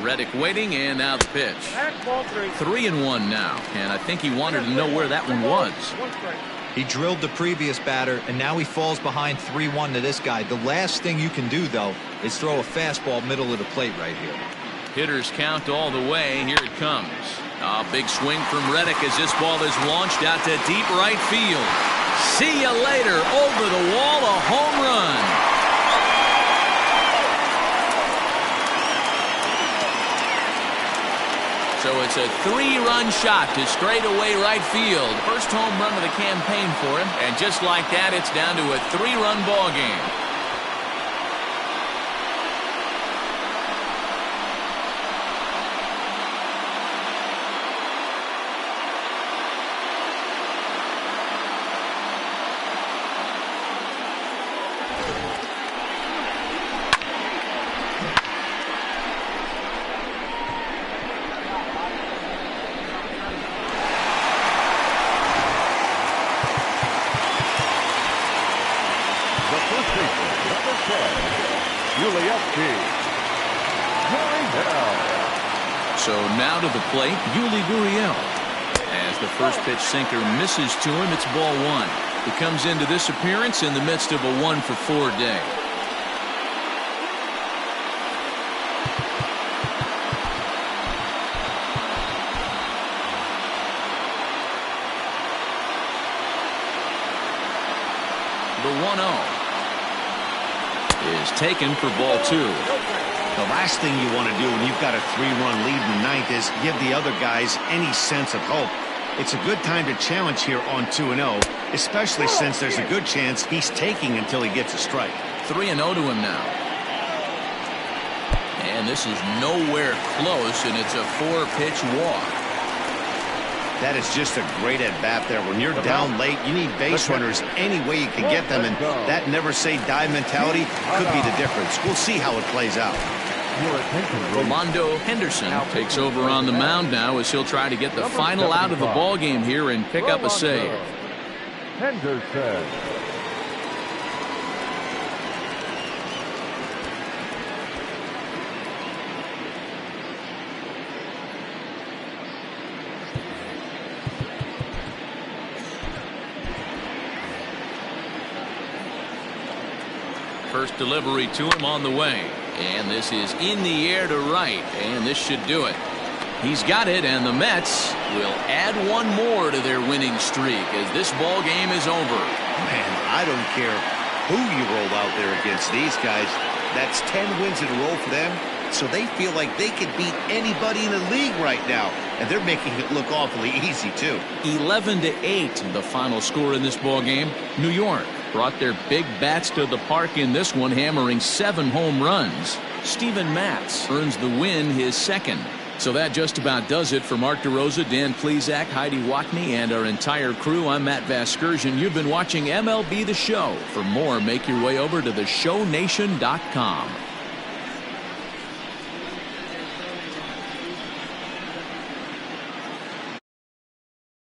Reddick waiting, and now the pitch. 3-1 now, and I think he wanted to know where that one was. He drilled the previous batter, and now he falls behind 3-1 to this guy. The last thing you can do, though, is throw a fastball middle of the plate right here. Hitters count all the way. Here it comes. A big swing from Reddick as this ball is launched out to deep right field. See you later. Over the wall, a home run. So it's a 3-run shot to straightaway right field. First home run of the campaign for him. And just like that, it's down to a 3-run ball game. So now to the plate, Yuli Gurriel. As the first pitch sinker misses to him, it's ball one. He comes into this appearance in the midst of a 1-for-4 day. The 1-0 is taken for ball two. The last thing you want to do when you've got a 3-run lead in the ninth is give the other guys any sense of hope. It's a good time to challenge here on 2-0, especially since there's a good chance he's taking until he gets a strike. 3-0 to him now. And this is nowhere close, and it's a 4-pitch walk. That is just a great at-bat there. When you're down late, you need base runners any way you can get them, and that never-say-die mentality could be the difference. We'll see how it plays out. Your attention, please. Rolando Henderson takes over on the mound now as he'll try to get the final out of the ball game here and pick up a save. Henderson. First delivery to him on the way. And this is in the air to right. And this should do it. He's got it, and the Mets will add one more to their winning streak as this ball game is over. Man, I don't care who you roll out there against these guys. That's 10 wins in a row for them. So they feel like they could beat anybody in the league right now. And they're making it look awfully easy, too. 11-8, the final score in this ball game. New York brought their big bats to the park in this one, hammering 7 home runs. Steven Matz earns the win, his second. So that just about does it for Mark DeRosa, Dan Plesac, Heidi Watney, and our entire crew. I'm Matt Vasgersian. You've been watching MLB The Show. For more, make your way over to theshownation.com.